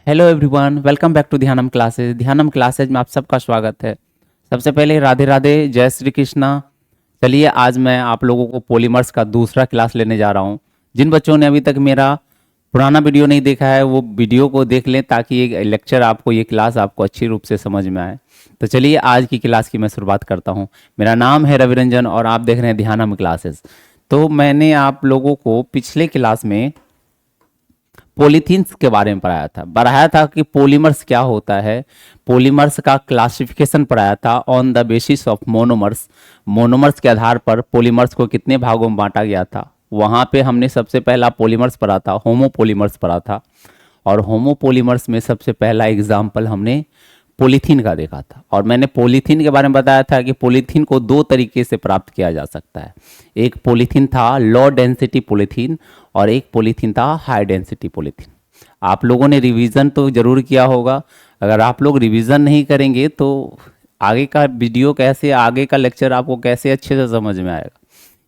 Hello everyone, welcome back to Dhyanam classes. Dhyanam classes में आप सबका स्वागत है। सबसे पहले राधे राधे, जय श्री कृष्णा। चलिए आज मैं आप लोगों को पॉलीमर्स का दूसरा क्लास लेने जा रहा हूँ। जिन बच्चों ने अभी तक मेरा पुराना वीडियो नहीं देखा है वो वीडियो को देख लें ताकि ये लेक्चर आपको, ये क्लास आपको अच्छी रूप से समझ में आए। तो चलिए आज की क्लास की मैं शुरुआत करता हूँ। मेरा नाम है रविरंजन और आप देख रहे हैं ध्यानम क्लासेस। तो मैंने आप लोगों को पिछले क्लास में पॉलीथीन्स के बारे में पढ़ाया था कि पॉलीमर्स क्या होता है। पॉलीमर्स का क्लासिफिकेशन पढ़ाया था on the basis of monomers. Monomers के आधार पर पॉलीमर्स को कितने भागों में बांटा गया था। वहाँ पे हमने सबसे पहला पॉलीमर्स पढ़ा था, होमोपॉलीमर्स पढ़ा था। और होमोपॉलीमर्स में सबसे पहला एग्जाम्पल हमने पॉलीथीन का देखा था। और मैंने पॉलीथीन के बारे में बताया था कि पॉलीथीन को दो तरीके से प्राप्त किया जा सकता है। एक पॉलीथीन था लो डेंसिटी पॉलीथीन और एक पॉलीथीन था हाई डेंसिटी पॉलीथीन। आप लोगों ने रिवीजन तो जरूर किया होगा। अगर आप लोग रिवीजन नहीं करेंगे तो आगे का वीडियो कैसे, आगे का लेक्चर आपको कैसे अच्छे से समझ में आएगा।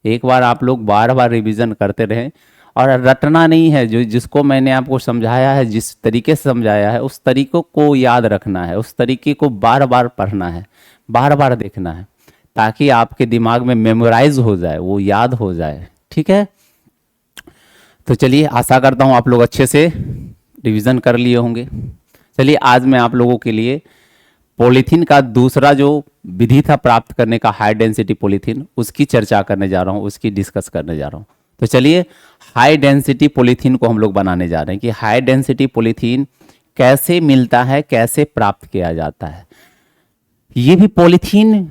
एक बार आप लोग बार बार रिवीजन करते रहें और रटना नहीं है। जो जिसको मैंने आपको समझाया है, जिस तरीके से समझाया है उस तरीकों को याद रखना है, उस तरीके को बार बार पढ़ना है, बार बार देखना है, ताकि आपके दिमाग में मेमोराइज हो जाए, वो याद हो जाए। ठीक है, तो चलिए आशा करता हूँ आप लोग अच्छे से रिवीजन कर लिए होंगे। चलिए आज मैं आप लोगों के लिए पॉलीथीन का दूसरा जो विधि था प्राप्त करने का, हाई डेंसिटी पॉलीथीन, उसकी चर्चा करने जा रहा हूँ, उसकी डिस्कस करने जा रहा हूँ। तो चलिए हाई डेंसिटी पॉलीथीन को हम लोग बनाने जा रहे हैं कि हाई डेंसिटी पॉलीथीन कैसे मिलता है, कैसे प्राप्त किया जाता है। ये भी पॉलीथीन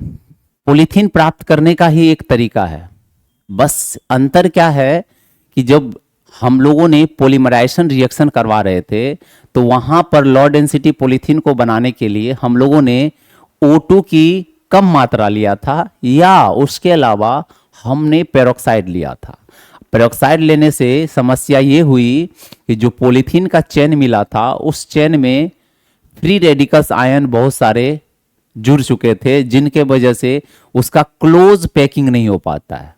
पॉलीथीन प्राप्त करने का ही एक तरीका है। बस अंतर क्या है कि जब हम लोगों ने पॉलीमराइजेशन रिएक्शन करवा रहे थे तो वहां पर लो डेंसिटी पॉलीथीन को बनाने के लिए हम लोगों ने O2 की कम मात्रा लिया था, या उसके अलावा हमने पेरोक्साइड लिया था। पेरोक्साइड लेने से समस्या ये हुई कि जो पॉलीथीन का चेन मिला था उस चेन में फ्री रेडिकल्स आयन बहुत सारे जुड़ चुके थे, जिनके वजह से उसका क्लोज पैकिंग नहीं हो पाता है।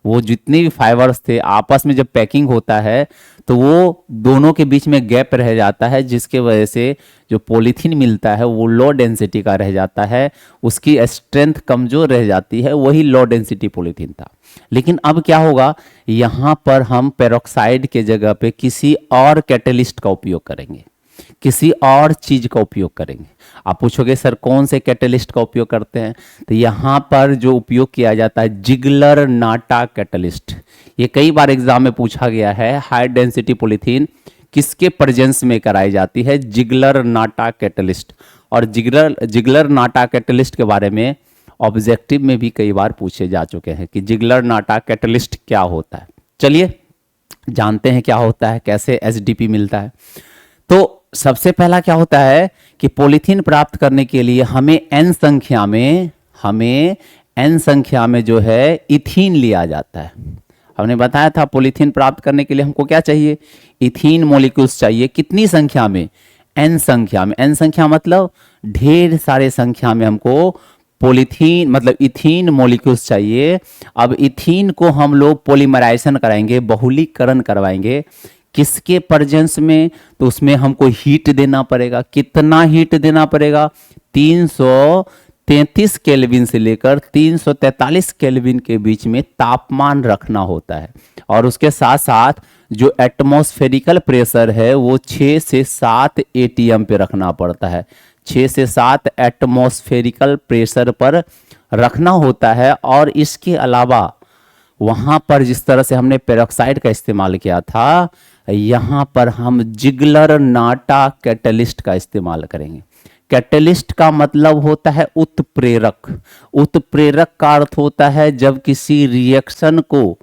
वो जितने भी फाइबर्स थे आपस में जब पैकिंग होता है तो वो दोनों के बीच में गैप रह जाता है, जिसके वजह से जो पॉलीथीन मिलता है वो लो डेंसिटी का रह जाता है, उसकी स्ट्रेंथ कमजोर रह जाती है। वही लो डेंसिटी पॉलीथीन था। लेकिन अब क्या होगा, यहाँ पर हम पेरोक्साइड के जगह पे किसी और कैटलिस्ट का उपयोग करेंगे, किसी और चीज का उपयोग करेंगे। आप पूछोगे सर कौन से कैटलिस्ट का उपयोग करते हैं, तो यहाँ पर जो उपयोग किया जाता है जिगलर नाटा कैटलिस्ट। ये कई बार एग्जाम में पूछा गया है। हाई डेंसिटी पॉलीथीन किसके प्रेजेंस में कराई जाती है, जिगलर नाटा कैटलिस्ट। और जिगलर नाटा कैटलिस्ट के बारे में ऑब्जेक्टिव में भी कई बार पूछे जा चुके हैं कि जिगलर नाटा कैटलिस्ट क्या होता है। चलिए जानते हैं क्या होता है, कैसे एसडीपी मिलता है। तो सबसे पहला क्या होता है कि पॉलीथीन प्राप्त करने के लिए हमें एन संख्या में जो है इथीन लिया जाता है। हमने बताया था पॉलीथीन प्राप्त करने के लिए हमको क्या चाहिए, इथीन मॉलिक्यूल्स चाहिए। कितनी संख्या में, एन संख्या में। एन संख्या मतलब ढेर सारे संख्या में हमको पॉलीथीन मतलब इथीन मॉलिक्यूल्स चाहिए। अब इथीन को हम लोग पॉलीमराइजेशन कराएंगे, बहुलीकरण करवाएंगे। किसके प्रेजेंस में, तो उसमें हमको हीट देना पड़ेगा। कितना हीट देना पड़ेगा, 333 केल्विन से लेकर 343 केल्विन के बीच में तापमान रखना होता है। और उसके साथ साथ जो एटमॉस्फेरिकल प्रेशर है वो 6 से 7 एटीएम पे रखना पड़ता है। 6 से 7 एटमॉस्फेरिकल प्रेशर पर रखना होता है। और इसके अलावा वहां पर जिस तरह से हमने पेरोक्साइड का इस्तेमाल किया था, यहां पर हम जिगलर नाटा कैटलिस्ट का इस्तेमाल करेंगे। कैटलिस्ट का मतलब होता है उत्प्रेरक। उत्प्रेरक का अर्थ होता है जब किसी रिएक्शन को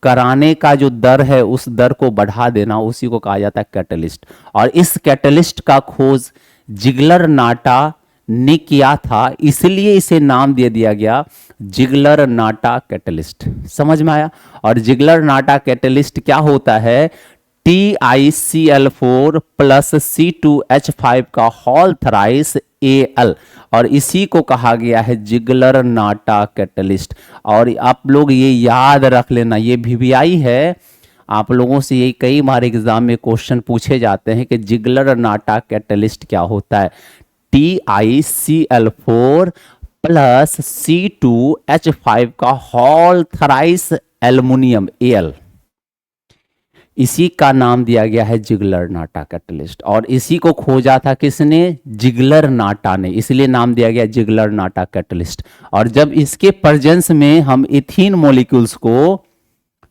कराने का जो दर है उस दर को बढ़ा देना, उसी को कहा जाता है कैटलिस्ट। और इस कैटलिस्ट का खोज जिगलर नाटा ने किया था, इसलिए इसे नाम दे दिया गया जिगलर नाटा कैटलिस्ट। समझ में आया। और जिगलर नाटा कैटलिस्ट क्या होता है, TiCl4 प्लस C2H5 का होल थराइस Al, और इसी को कहा गया है जिगलर नाटा कैटलिस्ट। और आप लोग ये याद रख लेना, ये VVI है। आप लोगों से ये कई बार एग्जाम में क्वेश्चन पूछे जाते हैं कि जिगलर नाटा कैटलिस्ट क्या होता है। TiCl4 प्लस C2H5 का होल थराइस एल्युमिनियम Al, इसी का नाम दिया गया है जिगलर नाटा कैटलिस्ट। और इसी को खोजा था किसने? जिगलर नाटा ने, इसलिए नाम दिया गया जिगलर नाटा कैटलिस्ट। और जब इसके प्रेजेंस में हम इथीन मॉलिक्यूल्स को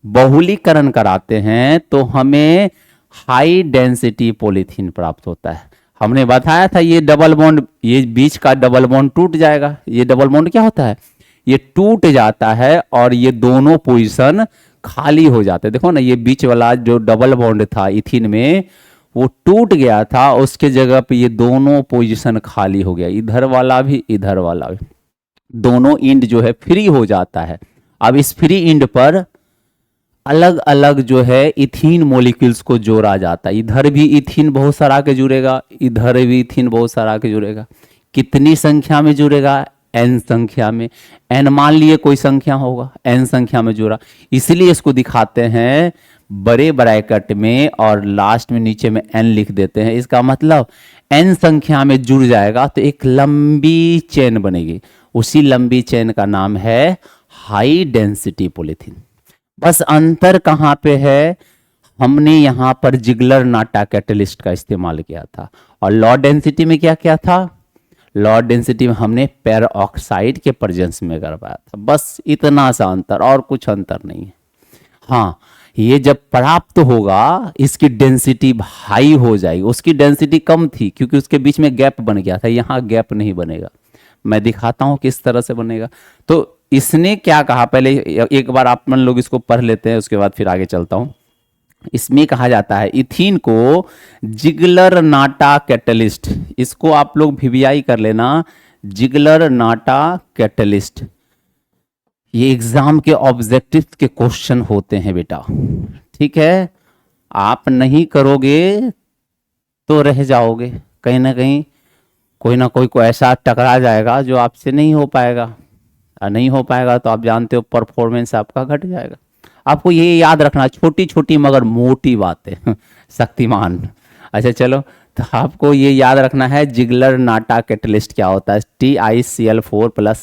बहुलीकरण कराते हैं तो हमें हाई डेंसिटी पॉलीथीन प्राप्त होता है। हमने बताया था ये डबल बॉन्ड, ये बीच का डबल बॉन्ड टूट जाएगा। ये डबल बॉन्ड क्या होता है? ये टूट जाता है और ये दोनों पोजीशन खाली हो जाते हैं। देखो ना, ये बीच वाला जो डबल बॉन्ड था इथीन में वो टूट गया था, उसके जगह पे ये दोनों पोजीशन खाली हो गया, इधर वाला भी इधर वाला भी, दोनों इंड जो है फ्री हो जाता है। अब इस फ्री इंड पर अलग अलग जो है इथीन मॉलिक्यूल्स को जोड़ा जाता है। इधर भी इथीन बहुत सारा के जुड़ेगा, इधर भी इथीन बहुत सारा के जुड़ेगा। कितनी संख्या में जुड़ेगा? n संख्या में। n मान लिए कोई संख्या होगा, n संख्या में जुड़ा, इसलिए इसको दिखाते हैं बड़े ब्रैकेट में और लास्ट में नीचे में n लिख देते हैं। इसका मतलब n संख्या में जुड़ जाएगा तो एक लंबी चेन बनेगी, उसी लंबी चेन का नाम है हाई डेंसिटी पॉलीथीन। बस अंतर कहाँ पे है? हमने यहां पर जिगलर नाटा कैटलिस्ट का इस्तेमाल किया था और लो डेंसिटी में क्या किया था? लो डेंसिटी में हमने पेरोक्साइड के प्रेजेंस में करवाया था। बस इतना सा अंतर, और कुछ अंतर नहीं है। हाँ, ये जब प्राप्त होगा इसकी डेंसिटी हाई हो जाएगी। उसकी डेंसिटी कम थी क्योंकि उसके बीच में गैप बन गया था, यहाँ गैप नहीं बनेगा। मैं दिखाता हूँ किस तरह से बनेगा। तो इसने क्या कहा, पहले एक बार आप मन लोग इसको पढ़ लेते हैं, उसके बाद फिर आगे चलता हूँ। इसमें कहा जाता है इथीन को जिगलर नाटा कैटलिस्ट, इसको आप लोग VVI कर लेना, जिगलर नाटा कैटलिस्ट। ये एग्जाम के ऑब्जेक्टिव के क्वेश्चन होते हैं बेटा, ठीक है? आप नहीं करोगे तो रह जाओगे, कहीं ना कहीं कोई ना कोई को ऐसा टकरा जाएगा जो आपसे नहीं हो पाएगा, और नहीं हो पाएगा तो आप जानते हो परफॉर्मेंस आपका घट जाएगा। आपको ये याद रखना, छोटी छोटी मगर मोटी बातें शक्तिमान। अच्छा चलो, तो आपको ये याद रखना है जिगलर नाटा कैटलिस्ट क्या होता है। TiCl4 प्लस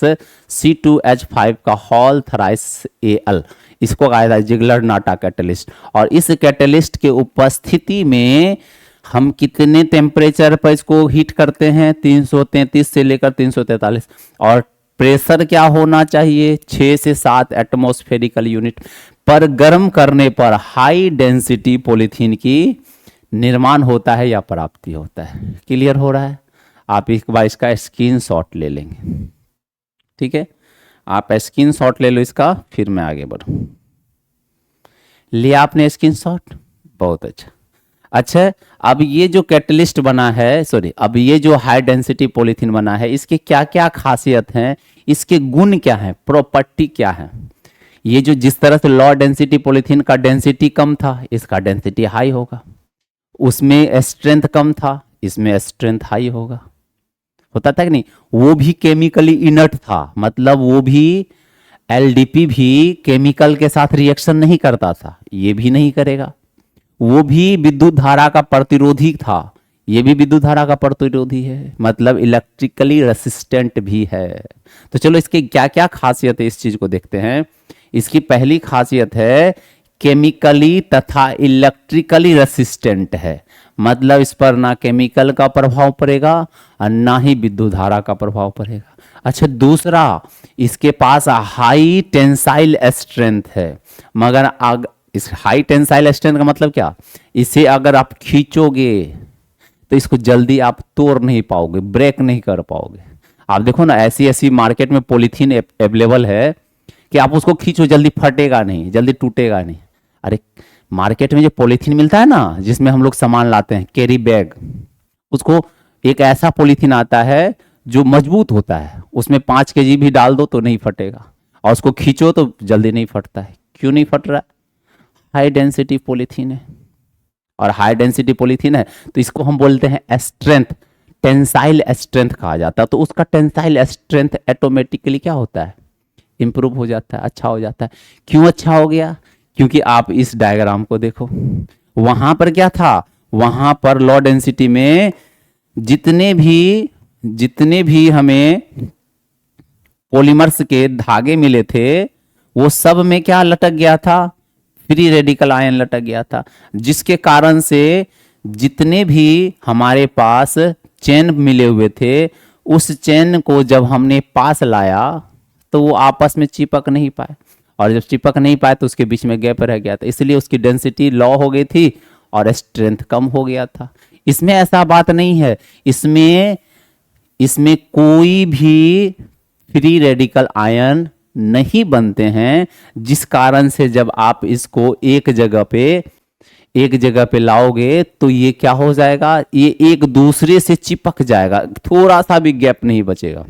C2H5 का होल थराइस Al, इसको कहा जाता है जिगलर नाटा कैटलिस्ट। और इस कैटलिस्ट के उपस्थिति में हम कितने टेम्परेचर पर इसको हीट करते हैं? 333 से लेकर 343। और प्रेशर क्या होना चाहिए? 6 से 7 एटमॉस्फेरिकल यूनिट पर गर्म करने पर हाई डेंसिटी पॉलीथीन की निर्माण होता है या प्राप्ति होता है। क्लियर हो रहा है? आप एक बार इसका स्क्रीनशॉट ले लेंगे, ठीक है? आप स्क्रीनशॉट ले लो इसका, फिर मैं आगे बढ़ूं। लिया आपने स्क्रीनशॉट? बहुत अच्छा। अच्छा, अब ये जो कैटलिस्ट बना है, अब ये जो हाई डेंसिटी पॉलीथीन बना है, इसके क्या क्या खासियत हैं, इसके गुण क्या हैं, प्रॉपर्टी क्या है? ये जो जिस तरह से लो डेंसिटी पॉलीथीन का डेंसिटी कम था, इसका डेंसिटी हाई होगा। उसमें स्ट्रेंथ कम था, इसमें स्ट्रेंथ हाई होगा। होता था कि नहीं? वो भी केमिकली इनर्ट था, मतलब वो भी LDP भी केमिकल के साथ रिएक्शन नहीं करता था, ये भी नहीं करेगा। वो भी विद्युत धारा का प्रतिरोधी था, ये भी विद्युत धारा का प्रतिरोधी है, मतलब इलेक्ट्रिकली रेसिस्टेंट भी है। तो चलो इसकी क्या क्या खासियत है इस चीज को देखते हैं। इसकी पहली खासियत है केमिकली तथा इलेक्ट्रिकली रेसिस्टेंट है, मतलब इस पर ना केमिकल का प्रभाव पड़ेगा और ना ही विद्युत धारा का प्रभाव पड़ेगा। अच्छा, दूसरा, इसके पास हाई टेंसाइल स्ट्रेंथ है। मगर इस हाई टेंसाइल स्ट्रेंथ का मतलब क्या? इसे अगर आप खींचोगे तो इसको जल्दी आप तोड़ नहीं पाओगे, ब्रेक नहीं कर पाओगे। आप देखो ना, ऐसी ऐसी मार्केट में पॉलीथीन अवेलेबल है कि आप उसको खींचो जल्दी फटेगा नहीं, जल्दी टूटेगा नहीं। अरे मार्केट में जो पॉलीथीन मिलता है ना, जिसमें हम लोग सामान लाते हैं, कैरी बैग, उसको एक ऐसा पॉलीथीन आता है जो मजबूत होता है, उसमें 5 kg भी डाल दो तो नहीं फटेगा, और उसको खींचो तो जल्दी नहीं फटता है। क्यों नहीं फट रहा है? हाई डेंसिटी पॉलीथीन है, और हाई डेंसिटी पॉलीथीन है तो इसको हम बोलते हैं स्ट्रेंथ, टेंसाइल स्ट्रेंथ कहा जाता है। तो उसका टेंसाइल स्ट्रेंथ ऑटोमेटिकली क्या होता है? इंप्रूव हो जाता है, अच्छा हो जाता है। क्यों अच्छा हो गया? क्योंकि आप इस डायग्राम को देखो, वहां पर क्या था, वहां पर लो डेंसिटी में जितने भी हमें पॉलीमर्स के धागे मिले थे, वो सब में क्या लटक गया था, फ्री रेडिकल आयन लटक गया था, जिसके कारण से जितने भी हमारे पास चेन मिले हुए थे, उस चेन को जब हमने पास लाया तो वो आपस में चिपक नहीं पाए, और जब चिपक नहीं पाए तो उसके बीच में गैप रह गया था, इसलिए उसकी डेंसिटी लो हो गई थी और स्ट्रेंथ कम हो गया था। इसमें ऐसा बात नहीं है, इसमें कोई भी फ्री रेडिकल आयन नहीं बनते हैं, जिस कारण से जब आप इसको एक जगह पे लाओगे तो ये क्या हो जाएगा, ये एक दूसरे से चिपक जाएगा, थोड़ा सा भी गैप नहीं बचेगा।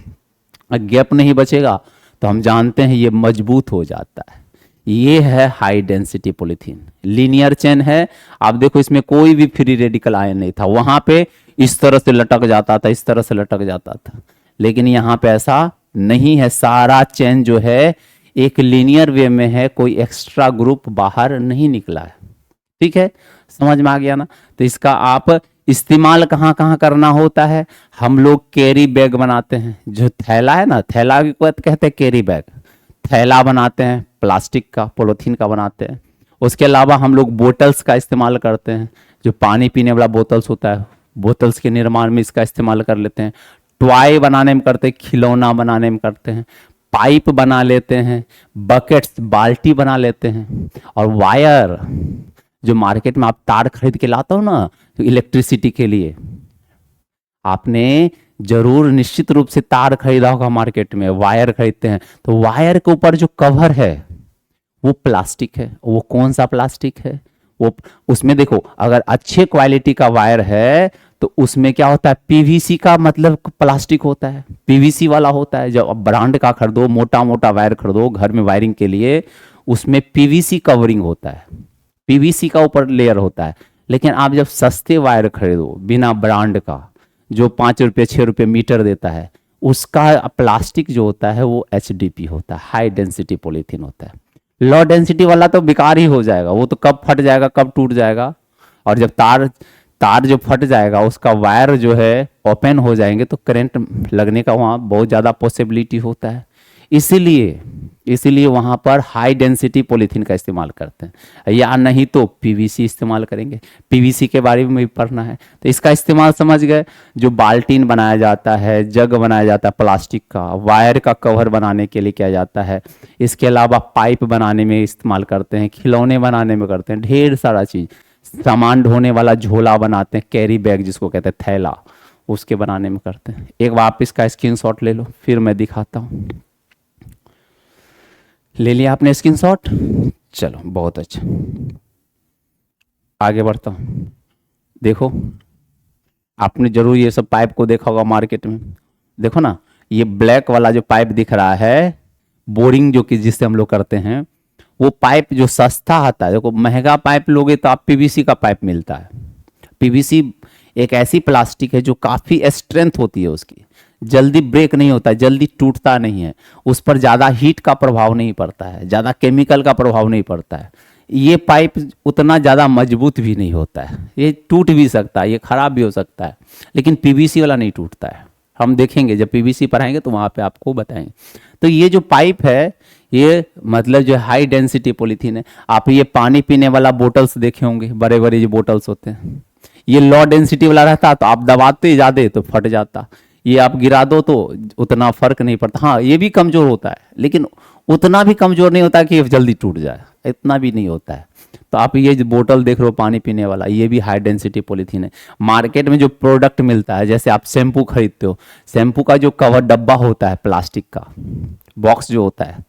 गैप नहीं बचेगा तो हम जानते हैं ये मजबूत हो जाता है। ये है high density polythene, linear chain है। आप देखो इसमें कोई भी फ्री रेडिकल आयन नहीं था, वहां पे इस तरह से लटक जाता था, इस तरह से लटक जाता था, लेकिन यहाँ पे ऐसा नहीं है। सारा चेन जो है एक लीनियर वे में है, कोई एक्स्ट्रा ग्रुप बाहर नहीं निकला है। ठीक है, समझ में आ गया ना। तो इसका आप इस्तेमाल कहाँ कहाँ करना होता है, हम लोग कैरी बैग बनाते हैं, जो थैला है ना, थैला को कहते हैं कैरी बैग, थैला बनाते हैं, प्लास्टिक का पॉलीथीन का बनाते हैं। उसके अलावा हम लोग बोतल्स का इस्तेमाल करते हैं, जो पानी पीने वाला बोतल्स होता है, बोतल्स के निर्माण में इसका इस्तेमाल कर लेते हैं। टॉय बनाने में करते हैं, खिलौना बनाने में करते हैं, पाइप बना लेते हैं, बकेट्स बाल्टी बना लेते हैं, और वायर, जो मार्केट में आप तार खरीद के लाते हो ना तो इलेक्ट्रिसिटी के लिए, आपने जरूर निश्चित रूप से तार खरीदा होगा मार्केट में, वायर खरीदते हैं, तो वायर के ऊपर जो कवर है वो प्लास्टिक है। वो कौन सा प्लास्टिक है, वो उसमें देखो, अगर अच्छे क्वालिटी का वायर है तो उसमें क्या होता है, पीवीसी का मतलब प्लास्टिक होता है, पीवीसी वाला होता है। जब आप ब्रांड का खरीदो, मोटा मोटा वायर खरीदो घर में वायरिंग के लिए, उसमें पीवीसी कवरिंग होता है, पीवीसी का ऊपर लेयर होता है। लेकिन आप जब सस्ते वायर खरीदो बिना ब्रांड का, जो 5 रुपये 6 रुपये मीटर देता है, उसका प्लास्टिक जो होता है वो HDP होता है, हाई डेंसिटी पॉलीथीन होता है। लो डेंसिटी वाला तो बेकार ही हो जाएगा, वो तो कब फट जाएगा, कब टूट जाएगा, और जब तार जो फट जाएगा, उसका वायर जो है ओपन हो जाएंगे तो करंट लगने का वहाँ बहुत ज़्यादा पॉसिबिलिटी होता है। इसीलिए वहाँ पर हाई डेंसिटी पॉलीथीन का इस्तेमाल करते हैं, या नहीं तो पीवीसी इस्तेमाल करेंगे। पीवीसी के बारे में भी पढ़ना है, तो इसका इस्तेमाल समझ गए। जो बाल्टीन बनाया जाता है, जग बनाया जाता है प्लास्टिक का, वायर का कवर बनाने के लिए किया जाता है। इसके अलावा पाइप बनाने में इस्तेमाल करते हैं, खिलौने बनाने में करते हैं, ढेर सारा चीज़, सामान ढोने वाला झोला बनाते हैं, कैरी बैग जिसको कहते हैं थैला, उसके बनाने में करते हैं। एक बार आप इसका स्क्रीनशॉट ले लो, फिर मैं दिखाता हूँ। ले लिया आपने स्क्रीनशॉट, चलो बहुत अच्छा, आगे बढ़ता हूँ। देखो, आपने जरूर ये सब पाइप को देखा होगा मार्केट में। देखो ना, ये ब्लैक वाला जो पाइप दिख रहा है, बोरिंग जो कि जिससे हम लोग करते हैं, वो पाइप जो सस्ता आता है। देखो, महंगा पाइप लोगे तो आप पीवीसी का पाइप मिलता है। पीवीसी एक ऐसी प्लास्टिक है जो काफ़ी स्ट्रेंथ होती है, उसकी जल्दी ब्रेक नहीं होता है, जल्दी टूटता नहीं है, उस पर ज़्यादा हीट का प्रभाव नहीं पड़ता है, ज़्यादा केमिकल का प्रभाव नहीं पड़ता है। ये पाइप उतना ज़्यादा मजबूत भी नहीं होता है, ये टूट भी सकता है, ये खराब भी हो सकता है, लेकिन पीवीसी वाला नहीं टूटता है। हम देखेंगे जब पीवीसी पढ़ाएंगे तो वहाँ पे आपको बताएंगे। तो ये जो पाइप है, ये मतलब जो हाई डेंसिटी पॉलीथीन है। आप ये पानी पीने वाला बोटल्स देखे होंगे, बड़े बड़े जो बोटल्स होते हैं, ये लो डेंसिटी वाला रहता तो आप दबाते ज़्यादा तो फट जाता, ये आप गिरा दो तो उतना फर्क नहीं पड़ता। हाँ, ये भी कमज़ोर होता है, लेकिन उतना भी कमज़ोर नहीं होता कि ये जल्दी टूट जाए, इतना भी नहीं होता है। तो आप ये जो बोतल देख रहे हो पानी पीने वाला, ये भी हाई डेंसिटी पॉलीथीन है। मार्केट में जो प्रोडक्ट मिलता है, जैसे आप शैम्पू खरीदते हो, शैम्पू का जो कवर डब्बा होता है, प्लास्टिक का बॉक्स जो होता है,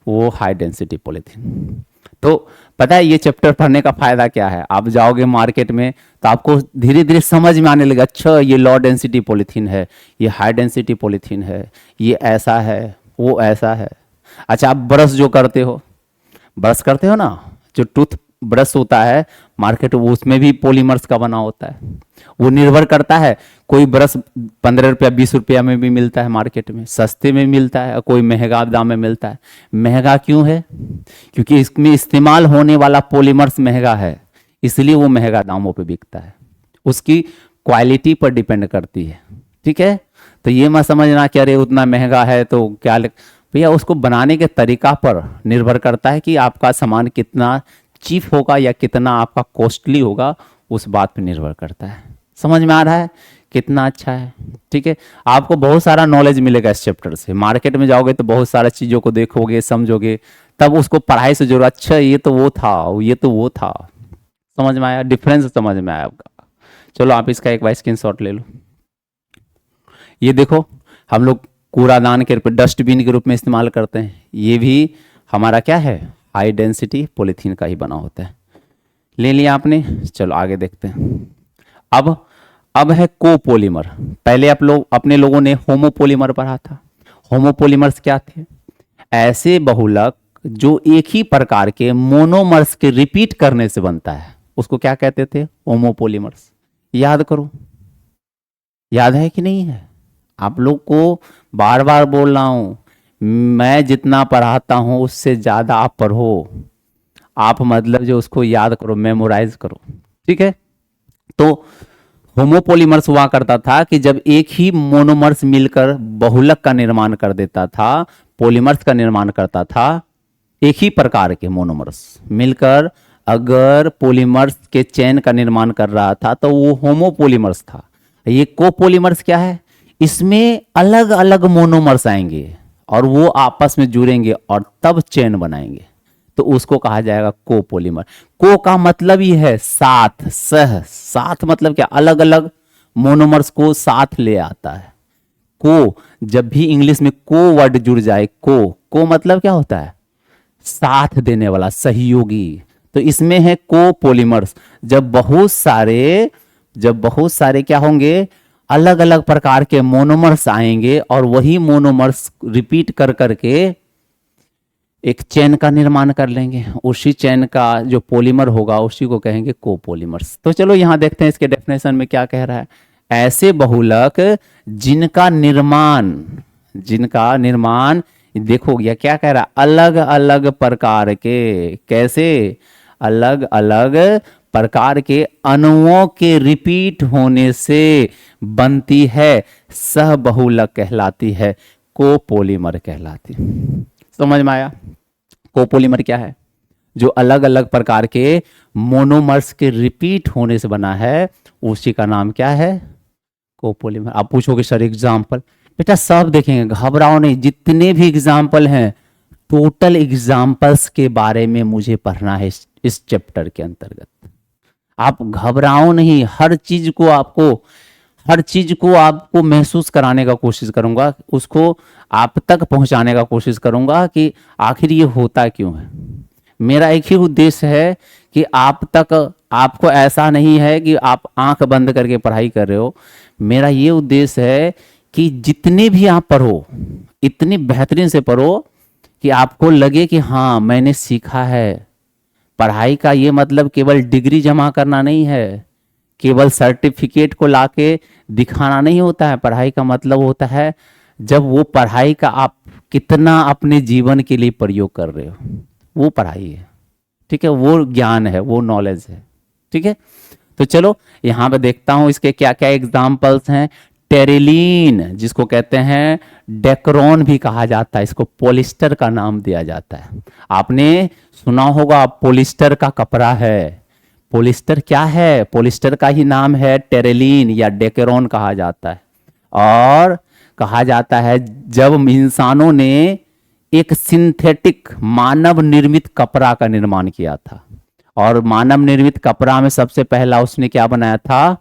वो हाई डेंसिटी पॉलीथीन। तो पता है ये चैप्टर पढ़ने का फायदा क्या है, आप जाओगे मार्केट में तो आपको धीरे धीरे समझ में आने लगा, अच्छा ये लो डेंसिटी पॉलीथीन है, ये हाई डेंसिटी पॉलीथीन है, ये ऐसा है, वो ऐसा है। अच्छा, आप ब्रश जो करते हो, ब्रश करते हो ना, जो ब्रश होता है मार्केट, वो उसमें भी पॉलीमर्स का बना होता है। वो निर्भर करता है, कोई ब्रश 15 रुपया 20 रुपया में भी मिलता है मार्केट में, सस्ते में मिलता है, और कोई महंगा दाम में मिलता है। महंगा क्यों है? क्योंकि इसमें इस्तेमाल होने वाला पॉलीमर्स महंगा है, इसलिए वो महंगा दामों पे बिकता है। उसकी क्वालिटी पर डिपेंड करती है। ठीक है, तो ये मत समझना कि अरे उतना महंगा है तो क्या भैया, उसको बनाने के तरीका पर निर्भर करता है कि आपका सामान कितना चीप होगा या कितना आपका कॉस्टली होगा, उस बात पर निर्भर करता है। समझ में आ रहा है कितना अच्छा है? ठीक है, आपको बहुत सारा नॉलेज मिलेगा इस चैप्टर से। मार्केट में जाओगे तो बहुत सारा चीज़ों को देखोगे, समझोगे, तब उसको पढ़ाई से जोड़ो। अच्छा ये तो वो था, ये तो वो था। समझ में आया? डिफरेंस समझ में आया आपका? चलो आप इसका एक बार स्क्रीनशॉट ले लो। ये देखो, हम लोग कूड़ादान के रूप में, डस्टबिन के रूप में इस्तेमाल करते हैं। ये भी हमारा क्या है? हाई डेंसिटी पॉलीथीन का ही बना होता है। ले लिया आपने, चलो आगे देखते हैं। अब है कोपोलीमर। पहले आप लोग अपने लोगों ने होमोपोलीमर पढ़ा था। होमोपोलीमर्स क्या थे? ऐसे बहुलक जो एक ही प्रकार के मोनोमर्स के रिपीट करने से बनता है, उसको क्या कहते थे? होमोपोलीमर्स। याद करो, याद है कि नहीं है? आप लोग को बार बार बोल रहा हूं, मैं जितना पढ़ाता हूं उससे ज्यादा आप पढ़ो। आप मतलब जो उसको याद करो, मेमोराइज करो। ठीक है, तो होमोपोलीमर्स हुआ करता था कि जब एक ही मोनोमर्स मिलकर बहुलक का निर्माण कर देता था, पॉलीमर्स का निर्माण करता था। एक ही प्रकार के मोनोमर्स मिलकर अगर पॉलीमर्स के चेन का निर्माण कर रहा था तो वो होमोपोलीमर्स था। ये कोपोलीमर्स क्या है? इसमें अलग अलग मोनोमर्स आएंगे और वो आपस में जुड़ेंगे और तब चेन बनाएंगे, तो उसको कहा जाएगा कोपोलीमर। को का मतलब ही है साथ, साथ मतलब क्या? अलग अलग मोनोमर्स को साथ ले आता है। को, जब भी इंग्लिश में को वर्ड जुड़ जाए, को मतलब क्या होता है? साथ देने वाला, सहयोगी। तो इसमें है कोपोलीमर्स। जब बहुत सारे क्या होंगे? अलग अलग प्रकार के मोनोमर्स आएंगे और वही मोनोमर्स रिपीट कर करके एक चेन का निर्माण कर लेंगे। उसी चेन का जो पॉलीमर होगा उसी को कहेंगे कोपोलीमर्स। तो चलो यहां देखते हैं इसके डेफिनेशन में क्या कह रहा है। ऐसे बहुलक जिनका निर्माण देखो, यह क्या कह रहा है? अलग अलग प्रकार के, कैसे? अलग अलग प्रकार के अणुओं के रिपीट होने से बनती है, सह बहुलक कहलाती है, कोपोलीमर कहलाती। समझ में आया? कोपोलीमर क्या है? जो अलग अलग प्रकार के मोनोमर्स के रिपीट होने से बना है, उसी का नाम क्या है? कोपोलीमर। आप पूछोगे सर एग्जाम्पल? बेटा सब देखेंगे, घबराओ नहीं। जितने भी एग्जाम्पल हैं, टोटल एग्जाम्पल्स के बारे में मुझे पढ़ना है इस चैप्टर के अंतर्गत। आप घबराओ नहीं, हर चीज को आपको महसूस कराने का कोशिश करूंगा, उसको आप तक पहुंचाने का कोशिश करूंगा कि आखिर ये होता क्यों है। मेरा एक ही उद्देश्य है कि आपको ऐसा नहीं है कि आप आंख बंद करके पढ़ाई कर रहे हो। मेरा ये उद्देश्य है कि जितने भी आप पढ़ो, इतनी बेहतरीन से पढ़ो कि आपको लगे कि हाँ मैंने सीखा है। पढ़ाई का ये मतलब केवल डिग्री जमा करना नहीं है, केवल सर्टिफिकेट को लाके दिखाना नहीं होता है। पढ़ाई का मतलब होता है जब वो पढ़ाई का आप कितना अपने जीवन के लिए प्रयोग कर रहे हो, वो पढ़ाई है। ठीक है, वो ज्ञान है, वो नॉलेज है। ठीक है, तो चलो यहाँ पे देखता हूँ इसके क्या क्या एग्जाम्पल्स हैं। टेरिलीन, जिसको कहते हैं डेक्रोन भी कहा जाता है, इसको पॉलिस्टर का नाम दिया जाता है। आपने सुना होगा पॉलिस्टर का कपड़ा है। पॉलिस्टर क्या है? पॉलिस्टर का ही नाम है टेरिलीन या डेक्रोन कहा जाता है। और कहा जाता है जब इंसानों ने एक सिंथेटिक मानव निर्मित कपड़ा का निर्माण किया था, और मानव निर्मित कपड़ा में सबसे पहला उसने क्या बनाया था?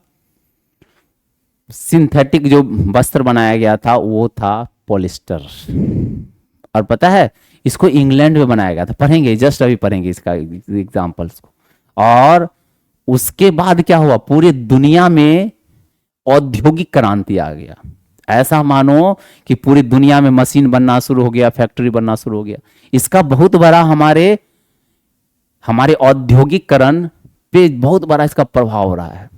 सिंथेटिक जो वस्त्र बनाया गया था वो था पॉलिस्टर। और पता है इसको इंग्लैंड में बनाया गया था। पढ़ेंगे, जस्ट अभी पढ़ेंगे इसका एग्जांपल्स को। और उसके बाद क्या हुआ? पूरी दुनिया में औद्योगिक क्रांति आ गया। ऐसा मानो कि पूरी दुनिया में मशीन बनना शुरू हो गया, फैक्ट्री बनना शुरू हो गया। इसका बहुत बड़ा हमारे हमारे औद्योगिकरण पे बहुत बड़ा इसका प्रभाव हो रहा है।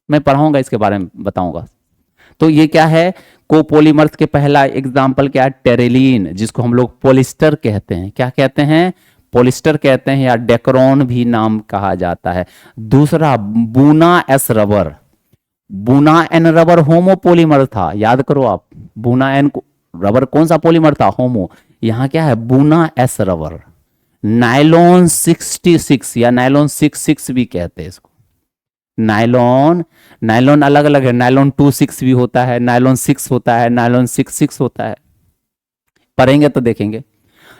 मैं पढ़ाऊंगा, इसके बारे में बताऊंगा। तो ये क्या है, कोपोलीमर्स के पहला एग्जाम्पल क्या है, टेरेलीन, जिसको हम लोग पॉलिस्टर कहते हैं। क्या कहते हैं, पॉलिस्टर कहते हैं, या डेक्रोन भी नाम कहा जाता है। दूसरा Buna S rubber. Buna N rubber homopolymer था, याद करो आप। बूना एन रबर कौन सा पॉलीमर था, होमो। यहां क्या है, बूना एस रबर। नाइलॉन 66 या नाइलॉन 66 भी कहते हैं इसको। नायलॉन, नायलॉन अलग अलग है, नायलॉन 26 भी होता है, नायलॉन 6 होता है, नायलॉन 66 होता है, पढ़ेंगे तो देखेंगे,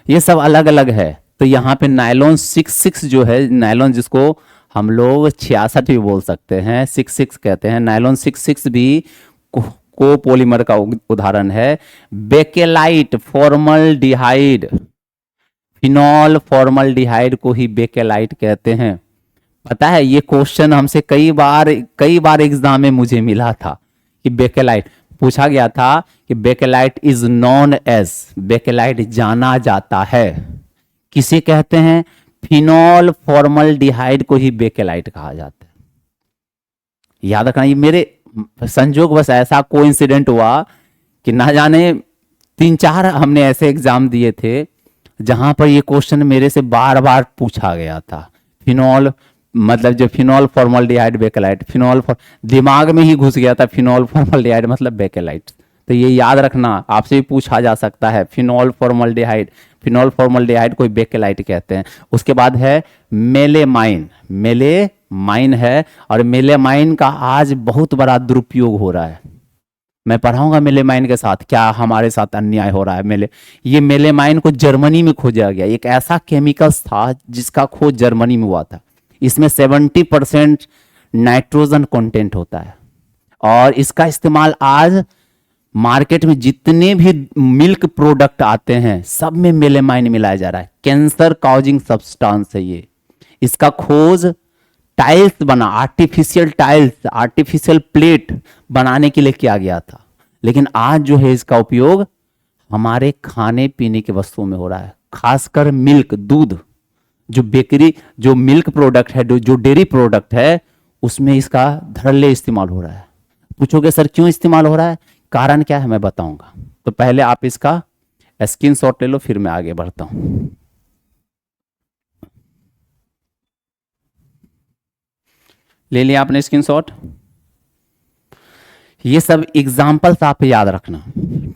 ये सब अलग अलग है। तो यहाँ पे नायलॉन 66 जो है, नायलॉन जिसको हम लोग 66 भी बोल सकते हैं, 66 कहते हैं, नायलॉन 66 भी को पॉलीमर का उदाहरण है। बेकेलाइट फॉर्मल्डिहाइड, फिनॉल फॉर्मल्डिहाइड को ही बेकेलाइट कहते हैं। पता है, ये क्वेश्चन हमसे कई बार एग्जाम में मुझे मिला था कि बेकेलाइट पूछा गया था कि Bakelite is non age, Bakelite जाना जाता है, किसे कहते हैं, फिनॉल फॉर्मल्डिहाइड को ही बेकेलाइट कहा जाता है। याद रखना, ये मेरे संजोग बस ऐसा कोइंसिडेंट हुआ कि ना जाने 3-4 हमने ऐसे एग्जाम दिए थे जहां पर ये क्वेश्चन मेरे से बार बार पूछा गया था। फिनॉल मतलब जो फिनॉल फॉर्मल्डिहाइड बेकेलाइट, दिमाग में ही घुस गया था, फिनॉल फॉर्मल्डिहाइड मतलब बेकेलाइट। तो ये याद रखना, आपसे भी पूछा जा सकता है, फिनॉल फॉर्मल्डिहाइड, फिनॉल फॉर्मल्डिहाइड को बेकेलाइट कहते हैं। उसके बाद है मेलेमाइन, मेलेमाइन है, और मेलेमाइन का आज बहुत बड़ा दुरुपयोग हो रहा है। मैं पढ़ाऊंगा मेलेमाइन के साथ क्या हमारे साथ अन्याय हो रहा है। ये मेलेमाइन को जर्मनी में खोजा गया, एक ऐसा केमिकल था जिसका खोज जर्मनी में हुआ था। इसमें 70% नाइट्रोजन कंटेंट होता है, और इसका इस्तेमाल आज मार्केट में जितने भी मिल्क प्रोडक्ट आते हैं सब में मेलेमाइन मिलाया जा रहा है। कैंसर कॉजिंग सब्सटेंस है ये। इसका खोज टाइल्स बना, आर्टिफिशियल टाइल्स, आर्टिफिशियल प्लेट बनाने के लिए किया गया था, लेकिन आज जो है इसका उपयोग हमारे खाने पीने की वस्तुओं में हो रहा है, खासकर मिल्क, दूध, जो बेकरी, जो मिल्क प्रोडक्ट है, जो डेयरी प्रोडक्ट है, उसमें इसका धड़ल्ले इस्तेमाल हो रहा है। पूछोगे सर क्यों इस्तेमाल हो रहा है, कारण क्या है, मैं बताऊंगा। तो पहले आप इसका स्क्रीनशॉट ले लो, फिर मैं आगे बढ़ता हूं। ले लिया आपने स्क्रीनशॉट। ये सब एग्जाम्पल्स आप याद रखना,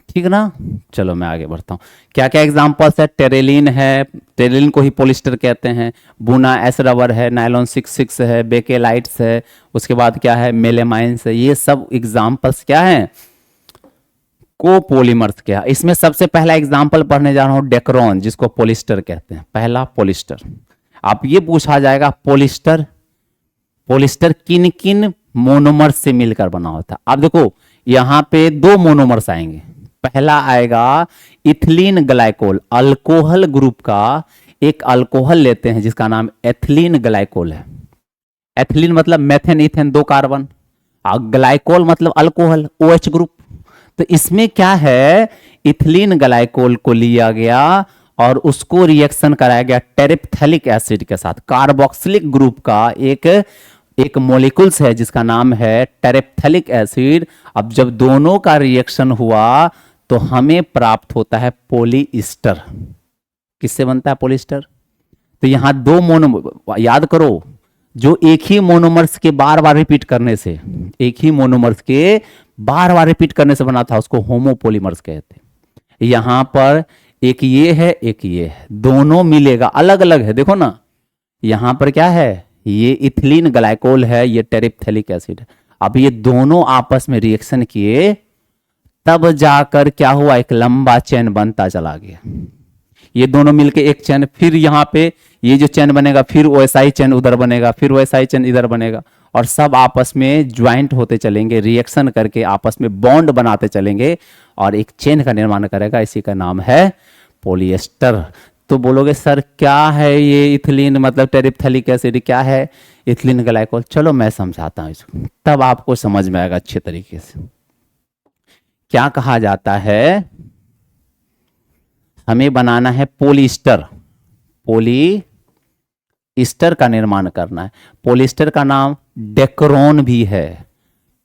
ठीक ना। चलो मैं आगे बढ़ता हूँ। क्या क्या एग्जाम्पल्स है, टेरेलिन है, टेरेलिन को ही पॉलिस्टर कहते हैं, बूना एस रबर है, नायलॉन 66 है, बेकेलाइट्स है, उसके बाद क्या है, मेलेमाइंस है। ये सब एग्जाम्पल्स क्या है, कोपोलीमर्स। क्या इसमें सबसे पहला एग्जाम्पल पढ़ने जा रहा हूं, डेक्रोन, जिसको पॉलिस्टर कहते हैं, पहला पॉलिस्टर। आप ये पूछा जाएगा पॉलिस्टर, पॉलिस्टर किन किन मोनोमर्स से मिलकर बना होता है। अब देखो यहां पे 2 मोनोमर्स आएंगे। पहला आएगा इथिलीन ग्लाइकोल, अल्कोहल ग्रुप का एक अल्कोहल लेते हैं जिसका नाम एथिलीन ग्लाइकोल है। एथिलीन मतलब मेथेन इथेन 2 कार्बन, और ग्लाइकोल मतलब अल्कोहल, OH ग्रुप। तो इसमें क्या है, इथिलीन ग्लाइकोल को लिया गया और उसको रिएक्शन कराया गया टेरिप्थेलिक एसिड के साथ, कार्बोक्सिलिक ग्रुप का एक मॉलिक्यूल्स है जिसका नाम है टेरिप्थेलिक एसिड। अब जब दोनों का रिएक्शन हुआ तो हमें प्राप्त होता है पॉलीइस्टर। किससे बनता है पॉलीइस्टर, तो यहां 2 मोनो, याद करो, जो एक ही मोनोमर्स के बार बार रिपीट करने से, एक ही मोनोमर्स के बार बार रिपीट करने से बना था, उसको होमोपोलीमर्स कहते हैं। यहां पर एक ये है, एक ये है, दोनों मिलेगा, अलग अलग है, देखो ना, यहां पर क्या है, ये इथिलीन ग्लाइकोल है, ये टेरिप्थेलिक एसिड है। अब ये दोनों आपस में रिएक्शन किए, तब जाकर क्या हुआ, एक लंबा चेन बनता चला गया। ये दोनों मिलके एक चेन, फिर यहां पे ये जो चेन बनेगा, फिर वैसा ही चेन उधर बनेगा, फिर वैसा ही चेन इधर बनेगा, और सब आपस में ज्वाइंट होते चलेंगे, रिएक्शन करके आपस में बॉन्ड बनाते चलेंगे और एक चेन का निर्माण करेगा। इसी का नाम है पॉलिएस्टर। तो बोलोगे सर क्या है ये इथिलीन मतलब टेरिप्थेलिक एसिड, क्या है इथिलीन ग्लाइकोल। चलो मैं समझाता हूं इसको, तब आपको समझ में आएगा अच्छे तरीके से। क्या कहा जाता है, हमें बनाना है पॉलिएस्टर, पॉलीएस्टर, ईस्टर का निर्माण करना है। पॉलिएस्टर का नाम डेक्रोन भी है,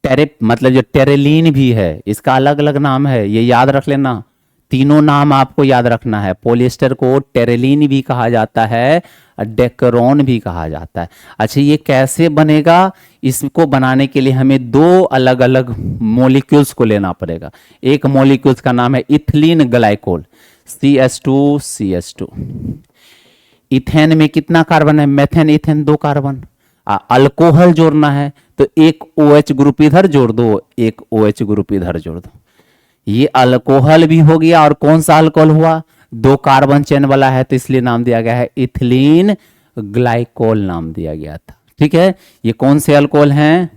टेरेप मतलब जो टेरेलिन भी है, इसका अलग अलग नाम है, ये याद रख लेना। तीनों नाम आपको याद रखना है। पॉलिएस्टर को टेरेलिन भी कहा जाता है, डेक्रोन भी कहा जाता है। अच्छा, ये कैसे बनेगा? इसको बनाने के लिए हमें दो अलग अलग मॉलिक्यूल्स को लेना पड़ेगा। एक मॉलिक्यूल्स का नाम है इथिलीन ग्लाइकोल, CH2CH2। इथेन में कितना कार्बन है? Methane ethane 2 carbon. अल्कोहल जोड़ना है तो एक OH ग्रुप इधर जोड़ दो, एक OH ग्रुप इधर जोड़ दो। ये अल्कोहल भी हो गया। और कौन सा अल्कोहल हुआ? 2 कार्बन चेन वाला है, तो इसलिए नाम दिया गया है इथिलीन ग्लाइकोल, नाम दिया गया था। ठीक है, ये कौन से अल्कोहल हैं?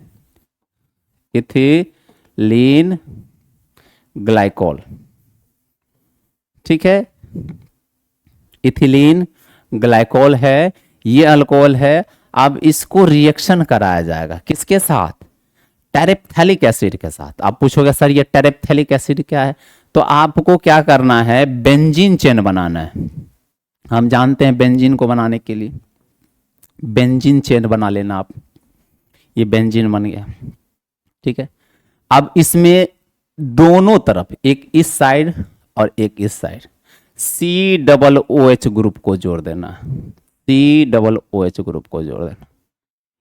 Ethylene glycol. ठीक है, इथिलीन ग्लाइकोल है, ये अल्कोहल है। अब इसको रिएक्शन कराया जाएगा किसके साथ? टेरेप्थेलिक एसिड के साथ। आप पूछोगे सर ये टेरेप्थेलिक एसिड क्या है? तो आपको क्या करना है? बेंजीन चेन बनाना है। हम जानते हैं बेंजीन को बनाने के लिए बेंजीन चेन बना लेना आप। ये बेंजीन बन गया। ठीक है, अब इसमें दोनों तरफ, एक इस साइड और एक इस साइड, COOH ग्रुप को जोड़ देना। COOH ग्रुप को जोड़ देना।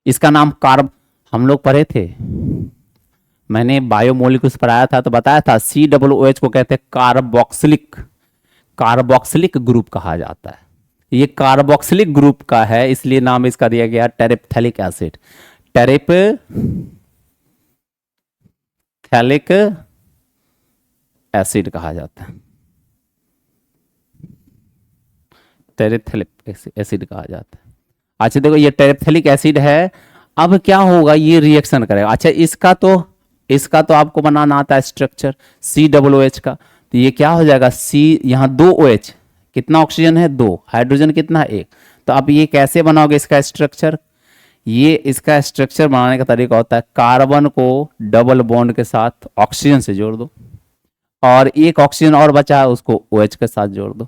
इसका नाम कार्ब, हम लोग पढ़े थे, मैंने बायोमोलिक्यूल्स पढ़ाया था तो बताया था COOH को कहते हैं कार्बोक्सिलिक, कार्बोक्सिलिक ग्रुप कहा जाता है। ये कार्बोक्सिलिक ग्रुप का है, इसलिए नाम इसका दिया गया टेरेप्थेलिक एसिड। टेरेप्थेलिक एसिड कहा जाता है, टेरेप्थेलिक एसिड कहा जाता है। अच्छा देखो, ये टेरेप्थेलिक एसिड है। अब क्या होगा? ये रिएक्शन करेगा। अच्छा, इसका तो आपको बनाना आता है स्ट्रक्चर COOH का। तो ये क्या हो जाएगा? यहाँ 2 OH, कितना ऑक्सीजन है? 2, हाइड्रोजन कितना है? 1। तो आप ये कैसे बनाओगे इसका स्ट्रक्चर? ये इसका स्ट्रक्चर बनाने का तरीका होता है, कार्बन को डबल बॉन्ड के साथ ऑक्सीजन से जोड़ दो, और एक ऑक्सीजन और बचा है उसको OH के साथ जोड़ दो।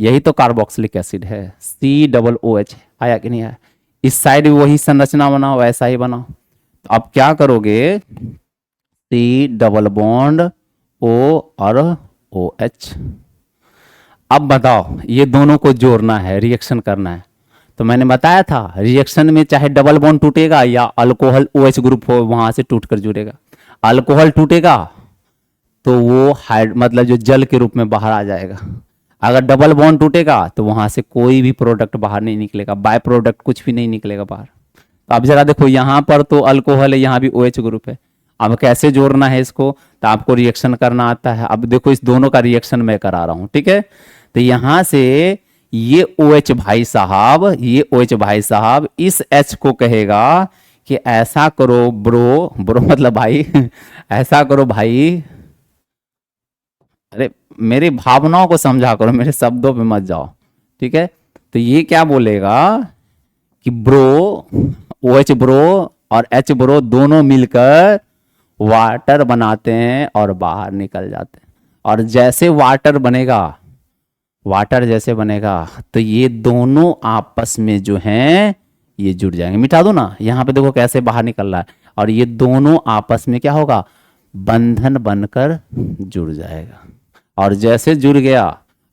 यही तो कार्बोक्सिलिक एसिड है, COOH। आया कि नहीं आया? इस साइड भी वही संरचना बनाओ, वैसा ही बनाओ। तो अब क्या करोगे? C डबल बॉन्ड O और OH। अब बताओ, ये दोनों को जोड़ना है, रिएक्शन करना है। तो मैंने बताया था रिएक्शन में चाहे डबल बॉन्ड टूटेगा या अल्कोहल OH ग्रुप हो वहां से टूटकर जुड़ेगा। अल्कोहल टूटेगा तो वो मतलब जो जल के रूप में बाहर आ जाएगा। अगर डबल बॉन्ड टूटेगा तो वहां से कोई भी प्रोडक्ट बाहर नहीं निकलेगा, बाय प्रोडक्ट कुछ भी नहीं निकलेगा बाहर। तो अब जरा देखो, यहाँ पर तो अल्कोहल है, यहाँ भी OH ग्रुप है। अब कैसे जोड़ना है इसको? तो आपको रिएक्शन करना आता है। अब देखो, इस दोनों का रिएक्शन मैं करा रहा हूं। ठीक है, तो यहां से ये OH भाई साहब, ये OH भाई साहब इस H को कहेगा कि ऐसा करो ब्रो, ब्रो मतलब भाई ऐसा करो भाई। अरे मेरी भावनाओं को समझा करो, मेरे शब्दों पे मत जाओ। ठीक है, तो ये क्या बोलेगा कि ब्रो, OH ब्रो और H ब्रो दोनों मिलकर वाटर बनाते हैं और बाहर निकल जाते हैं। और जैसे वाटर बनेगा, वाटर जैसे बनेगा तो ये दोनों आपस में जो हैं ये जुड़ जाएंगे। मिटा दो ना, यहाँ पे देखो कैसे बाहर निकल रहा है। और ये दोनों आपस में क्या होगा? बंधन बनकर जुड़ जाएगा। और जैसे जुड़ गया,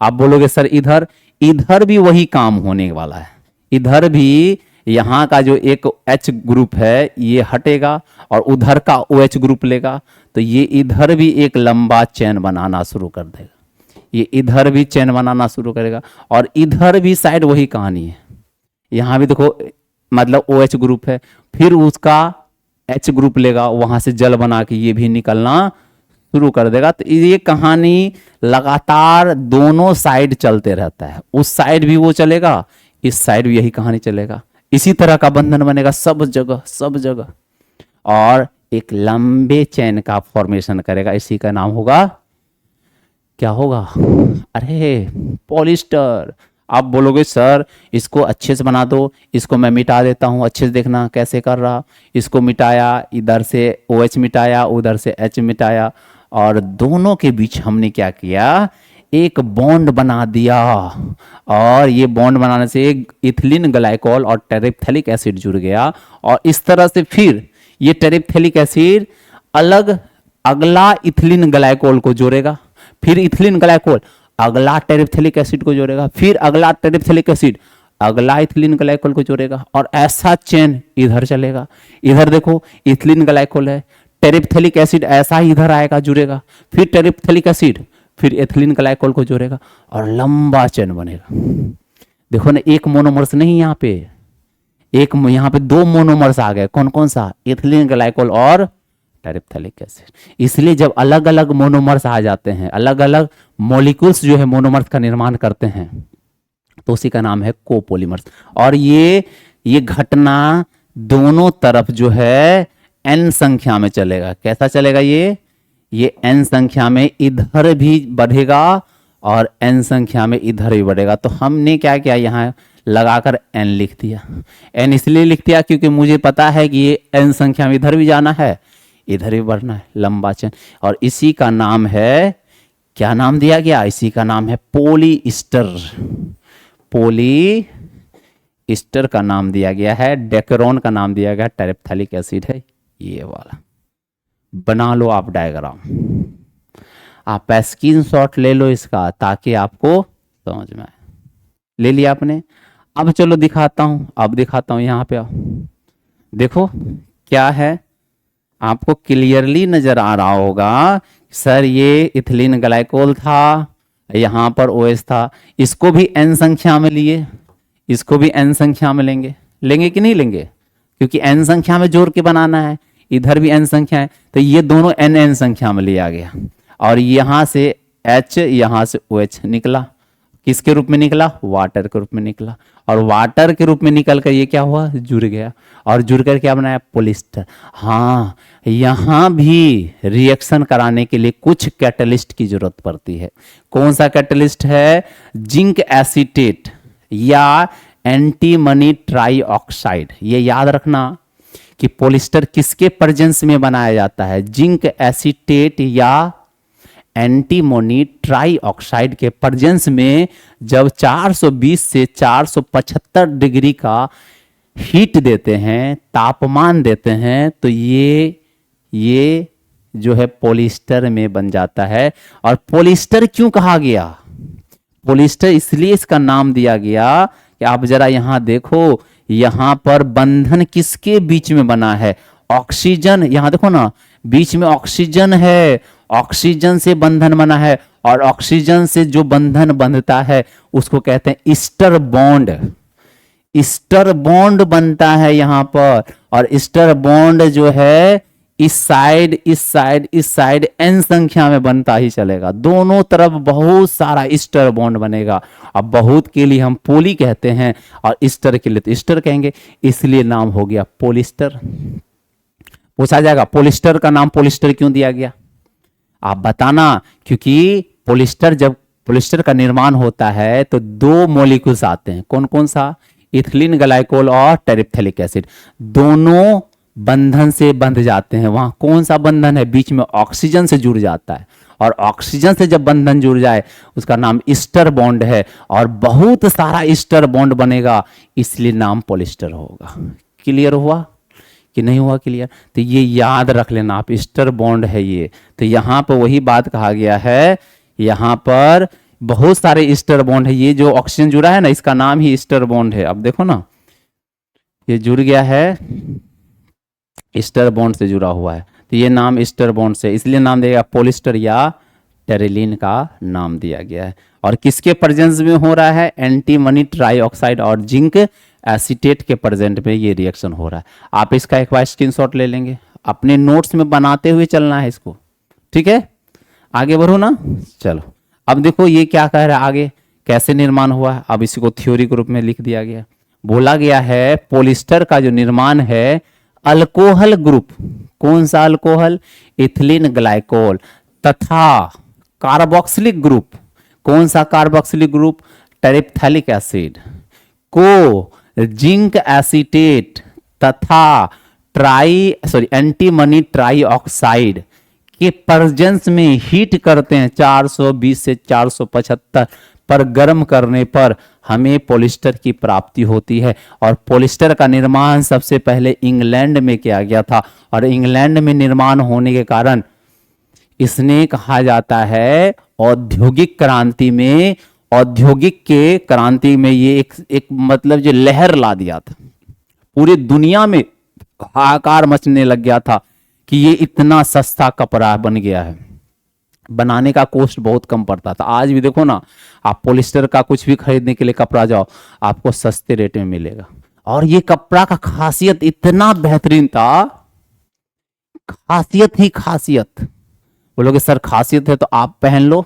आप बोलोगे सर इधर, इधर भी वही काम होने वाला है। इधर भी यहाँ का जो एक H ग्रुप है ये हटेगा और उधर का OH ग्रुप लेगा, तो ये इधर भी एक लंबा चेन बनाना शुरू कर देगा। ये इधर भी चेन बनाना शुरू करेगा और इधर भी साइड वही कहानी है। यहाँ भी देखो, मतलब OH ग्रुप है, फिर उसका H ग्रुप लेगा, वहां से जल बना के ये भी निकलना शुरू कर देगा। तो ये कहानी लगातार दोनों साइड चलते रहता है। उस साइड भी वो चलेगा, इस साइड भी यही कहानी चलेगा। इसी तरह का बंधन बनेगा सब जगह, सब जगह, और एक लंबे चेन का फॉर्मेशन करेगा। इसी का नाम होगा, क्या होगा? अरे पॉलिएस्टर। आप बोलोगे सर इसको अच्छे से बना दो, इसको मैं मिटा देता हूँ, अच्छे से देखना कैसे कर रहा। इसको मिटाया, इधर से OH मिटाया, उधर से H मिटाया, और दोनों के बीच हमने क्या किया? एक बॉन्ड बना दिया, और ये बॉन्ड बनाने से एक इथिलीन ग्लाइकोल और टेरिप्थेलिक एसिड जुड़ गया, और इस तरह से फिर ये टेरिप्थेलिक एसिड अलग अगला इथिलीन ग्लाइकोल को जोड़ेगा, फिर इथिलीन ग्लाइकोल अगला टेरिप्थेलिक एसिड को जोड़ेगा, फिर अगला टेरिप्थेलिक एसिड अगला इथिलीन ग्लाइकोल को जोड़ेगा, और ऐसा चेन इधर चलेगा। इधर देखो इथिलीन ग्लाइकोल है, टेरिप्थेलिक एसिड ऐसा ही इधर आएगा जुड़ेगा, फिर टेरिप्थेलिक एसिड फिर एथिलीन ग्लाइकोल को जोड़ेगा, और लंबा चेन बनेगा। देखो ना, एक मोनोमर्स नहीं यहाँ पे, एक यहाँ पे दो मोनोमर्स आ गए। कौन कौन सा? एथिलीन ग्लाइकोल और टेरिप्थेलिक एसिड। इसलिए जब अलग अलग मोनोमर्स आ जाते हैं, अलग अलग मॉलिक्यूल्स जो है मोनोमर्स का निर्माण करते हैं, तो उसी का नाम है कोपोलिमर्स। और ये घटना दोनों तरफ जो है n संख्या में चलेगा। कैसा चलेगा? ये n संख्या में इधर भी बढ़ेगा और n संख्या में इधर भी बढ़ेगा। तो हमने क्या किया, यहाँ लगाकर n लिख दिया। n इसलिए लिख दिया क्योंकि मुझे पता है कि ये n संख्या में इधर भी जाना है, इधर भी बढ़ना है, लंबा चेन। और इसी का नाम है, क्या नाम दिया गया? इसी का नाम है पोलीस्टर। पोलीस्टर का नाम दिया गया है, डेकेरोन का नाम दिया गया, टेरिप्थेलिक एसिड है ये वाला। बना लो आप डायग्राम, आप स्क्रीनशॉट ले लो इसका, ताकि आपको समझ में आए। ले लिया आपने? अब चलो दिखाता हूं, अब दिखाता हूं। यहाँ पे आओ, देखो क्या है, आपको क्लियरली नजर आ रहा होगा। सर ये इथिलीन ग्लाइकोल था, यहाँ पर OH था, इसको भी n संख्या में लिए, इसको भी n संख्या में लेंगे कि नहीं लेंगे? क्योंकि n संख्या में जोड़ के बनाना है, इधर भी n संख्या है, तो ये दोनों n संख्या में लिया गया। और यहाँ से H, यहाँ से OH निकला। किसके रूप में निकला? वाटर के रूप में निकला। और वाटर के रूप में निकल कर ये क्या हुआ? जुड़ गया। और जुड़ कर क्या बनाया? पोलिस्टर। हाँ, यहाँ भी रिएक्शन कराने के लिए कुछ कैटलिस्ट की जरूरत पड़ती है। कौन सा कैटलिस्ट है? जिंक एसीटेट या एंटीमनी ट्राइऑक्साइड। ये याद रखना कि पोलिस्टर किसके प्रेजेंस में बनाया जाता है? जिंक एसीटेट या एंटीमोनी ट्राइऑक्साइड के प्रेजेंस में। जब 420 से 475 डिग्री का हीट देते हैं, तापमान देते हैं, तो ये जो है पॉलिस्टर में बन जाता है। और पॉलिस्टर क्यों कहा गया? पॉलिस्टर इसलिए इसका नाम दिया गया कि आप जरा यहां देखो, यहां पर बंधन किसके बीच में बना है? ऑक्सीजन। यहां देखो ना, बीच में ऑक्सीजन है, ऑक्सीजन से बंधन बना है। और ऑक्सीजन से जो बंधन बंधता है उसको कहते हैं ईस्टर बॉन्ड। ईस्टर बॉन्ड बनता है यहां पर। और ईस्टर बॉन्ड जो है इस साइड n संख्या में बनता ही चलेगा। दोनों तरफ बहुत सारा ईस्टर बॉन्ड बनेगा। अब बहुत के लिए हम पोली कहते हैं और ईस्टर के लिए तो ईस्टर कहेंगे, इसलिए नाम हो गया पॉलिस्टर। पूछा जाएगा पॉलिस्टर का नाम पॉलिस्टर क्यों दिया गया? आप बताना। क्योंकि जब पॉलिस्टर का निर्माण होता है तो दो मॉलिक्यूल्स आते हैं। कौन कौन सा? इथिलीन ग्लाइकोल और टेरिप्थेलिक एसिड। दोनों बंधन से बंध जाते हैं। वहां कौन सा बंधन है? बीच में ऑक्सीजन से जुड़ जाता है। और ऑक्सीजन से जब बंधन जुड़ जाए उसका नाम ईस्टर बॉन्ड है। और बहुत सारा ईस्टर बॉन्ड बनेगा, इसलिए नाम पॉलिस्टर होगा। क्लियर हुआ कि नहीं हुआ क्लियर? तो ये याद रख लेना आप, ईस्टर बॉन्ड है ये। तो यहाँ पर वही बात कहा गया है, यहाँ पर बहुत सारे ईस्टर बॉन्ड है। ये जो ऑक्सीजन जुड़ा है ना, इसका नाम ही ईस्टर बॉन्ड है। अब देखो ना, ये जुड़ गया है, ईस्टर बॉन्ड से जुड़ा हुआ है, तो ये नाम ईस्टर बॉन्ड से, इसलिए नाम दिया पॉलिस्टर या टेरिलीन का नाम दिया गया है। और किसके प्रेजेंस में हो रहा है? एंटीमनी ट्राइऑक्साइड और जिंक एसीटेट के प्रेजेंट में ये रिएक्शन हो रहा है। आप इसका एक बार स्क्रीनशॉट ले लेंगे, अपने नोट्स में बनाते हुए चलना है इसको, ठीक है? आगे बढ़ो ना, चलो। अब देखो ये क्या कह रहा है आगे, कैसे निर्माण हुआ है। अब इसी को थ्योरी के रूप में लिख दिया गया। बोला गया है पॉलिस्टर का जो निर्माण है अल्कोहल ग्रुप। कौन सा अल्कोहल? इथिलीन ग्लाइकोल तथा कार्बोक्सिलिक ग्रुप। कौन सा कार्बोक्सिलिक ग्रुप? टेरिप्थेलिक एसिड को जिंक एसीटेट तथा एंटीमनी ट्राइऑक्साइड के प्रेजेंस में हीट करते हैं 420 से 475 पर गर्म करने पर हमें पॉलिस्टर की प्राप्ति होती है। और पॉलिस्टर का निर्माण सबसे पहले इंग्लैंड में किया गया था, और इंग्लैंड में निर्माण होने के कारण इसने कहा जाता है औद्योगिक क्रांति में, औद्योगिक के क्रांति में ये एक मतलब जो लहर ला दिया था, पूरी दुनिया में हाहाकार मचने लग गया था कि ये इतना सस्ता कपड़ा बन गया है। बनाने का कॉस्ट बहुत कम पड़ता था। आज भी देखो ना, आप पॉलिस्टर का कुछ भी खरीदने के लिए कपड़ा जाओ, आपको सस्ते रेट में मिलेगा। और ये कपड़ा का खासियत इतना बेहतरीन था, खासियत ही खासियत। बोलोगे सर खासियत है तो आप पहन लो,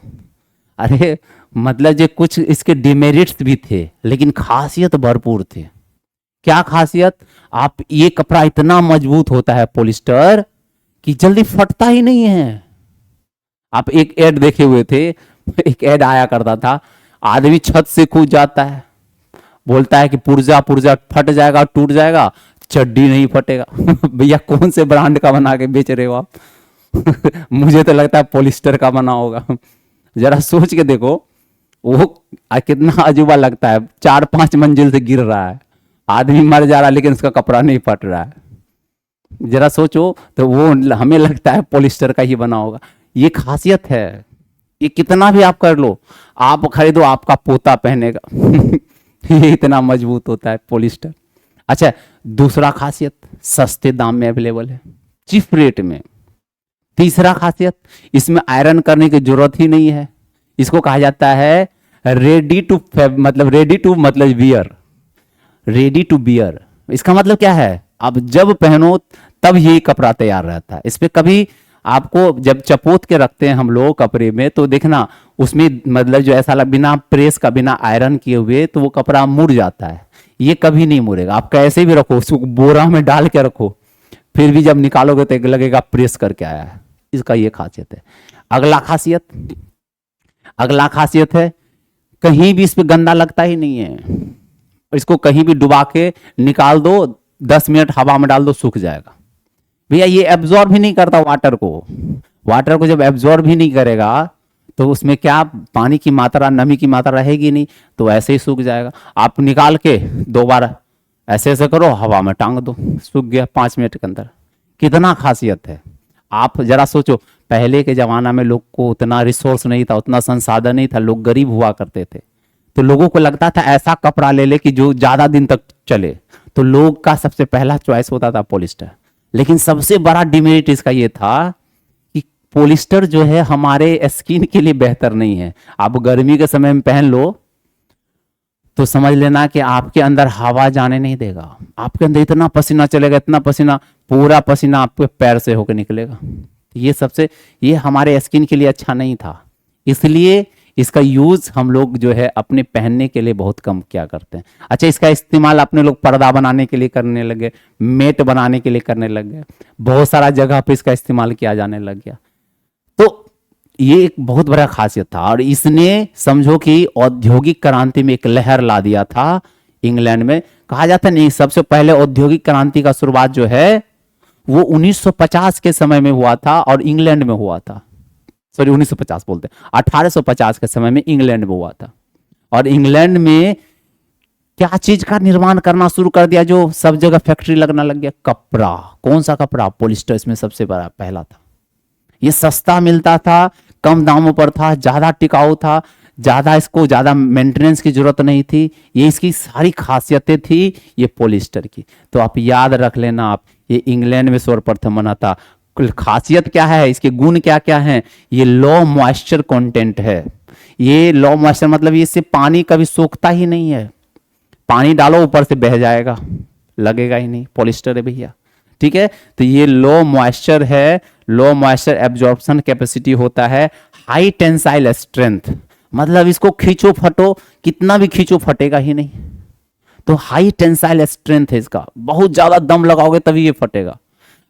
अरे मतलब जो कुछ इसके डिमेरिट्स भी थे, लेकिन खासियत भरपूर थे। क्या खासियत? आप ये कपड़ा इतना मजबूत होता है पॉलिस्टर कि जल्दी फटता ही नहीं है। आप एक ऐड देखे हुए थे, एक ऐड आया करता था, आदमी छत से कूद जाता है, बोलता है कि पुर्जा पुर्जा फट जाएगा, टूट जाएगा, चड्डी नहीं फटेगा। भैया कौन से ब्रांड का बना के बेच रहे हो आप? मुझे तो लगता है पॉलिस्टर का बना होगा। जरा सोच के देखो, वो कितना अजूबा लगता है, 4-5 मंजिल से गिर रहा है, आदमी मर जा रहा है, लेकिन उसका कपड़ा नहीं फट रहा है। जरा सोचो, तो वो हमें लगता है पॉलिस्टर का ही बना होगा। ये खासियत है, ये कितना भी आप कर लो, आप खरीदो, आपका पोता पहनेगा। ये इतना मजबूत होता है पॉलिस्टर। अच्छा, दूसरा खासियत, सस्ते दाम में अवेलेबल है, चीप रेट में। तीसरा खासियत, इसमें आयरन करने की जरूरत ही नहीं है। इसको कहा जाता है रेडी टू मतलब वियर, रेडी टू बियर। इसका मतलब क्या है? आप जब पहनो तब ये कपड़ा तैयार रहता है। इस पे कभी आपको जब चपोत के रखते हैं हम लोग कपड़े में, तो देखना उसमें मतलब जो ऐसा बिना प्रेस का, बिना आयरन किए हुए, तो वो कपड़ा मुड़ जाता है। ये कभी नहीं मुड़ेगा। आप कैसे भी रखो, उसको बोरा में डाल के रखो, फिर भी जब निकालोगे तो लगेगा प्रेस करके आया है। इसका ये खासियत है। अगला खासियत है, कहीं भी इस पे गंदा लगता ही नहीं है। इसको कहीं भी डुबा के निकाल दो, 10 मिनट हवा में डाल दो, सूख जाएगा। भैया ये एब्जॉर्ब भी नहीं करता वाटर को जब एब्जॉर्ब भी नहीं करेगा तो उसमें क्या पानी की मात्रा, नमी की मात्रा रहेगी नहीं, तो ऐसे ही सूख जाएगा। आप निकाल के 2 बार ऐसे ऐसे करो, हवा में टांग दो, सूख गया 5 मिनट के अंदर। कितना खासियत है। आप जरा सोचो, पहले के जमाना में लोग को उतना रिसोर्स नहीं था, उतना संसाधन नहीं था, लोग गरीब हुआ करते थे, तो लोगों को लगता था ऐसा कपड़ा ले ले कि जो ज्यादा दिन तक चले, तो लोग का सबसे पहला चॉइस होता था पॉलिस्टर। लेकिन सबसे बड़ा डिमेरिट इसका ये था कि पॉलिस्टर जो है हमारे स्किन के लिए बेहतर नहीं है। आप गर्मी के समय में पहन लो तो समझ लेना कि आपके अंदर हवा जाने नहीं देगा, आपके अंदर इतना पसीना चलेगा, इतना पसीना, पूरा पसीना आपके पैर से होकर निकलेगा। ये हमारे स्किन के लिए अच्छा नहीं था, इसलिए इसका यूज हम लोग जो है अपने पहनने के लिए बहुत कम क्या करते हैं। अच्छा, इसका इस्तेमाल अपने लोग पर्दा बनाने के लिए करने लगे, मेट बनाने के लिए करने लग गए, बहुत सारा जगह पे इसका इस्तेमाल किया जाने लग गया। तो ये एक बहुत बड़ा खासियत था, और इसने समझो कि औद्योगिक क्रांति में एक लहर ला दिया था इंग्लैंड में। कहा जाता नहीं, सबसे पहले औद्योगिक क्रांति का शुरुआत जो है वो 1950 के समय में हुआ था, और इंग्लैंड में हुआ था। सॉरी 1950 बोलते हैं, 1850 के समय में इंग्लैंड में हुआ था। और इंग्लैंड में क्या चीज का निर्माण करना शुरू कर दिया, जो सब जगह फैक्ट्री लगना लग गया? कपड़ा। कौन सा कपड़ा? पॉलिस्टर इसमें सबसे बड़ा पहला था। ये सस्ता मिलता था, कम दामों पर था, ज्यादा टिकाऊ था, ज्यादा मेंटेनेंस की जरूरत नहीं थी। ये इसकी सारी खासियतें थी ये पॉलिस्टर की। तो आप याद रख लेना, आप ये इंग्लैंड में सर्वप्रथम बना था। खासियत क्या है, इसके गुण क्या क्या हैं? ये लो मॉइस्चर कंटेंट है। ये लो मॉइस्चर मतलब इससे पानी कभी सोखता ही नहीं है, पानी डालो ऊपर से बह जाएगा, लगेगा ही नहीं, पॉलिस्टर है भैया। ठीक है, तो ये लो मॉइस्चर है, लो मॉइस्चर एब्जॉर्प्शन कैपेसिटी होता है, हाई टेंसाइल स्ट्रेंथ, मतलब इसको खींचो फटो, कितना भी खींचो फटेगा ही नहीं। तो हाई टेंसाइल स्ट्रेंथ है इसका, बहुत ज्यादा दम लगाओगे तभी ये फटेगा।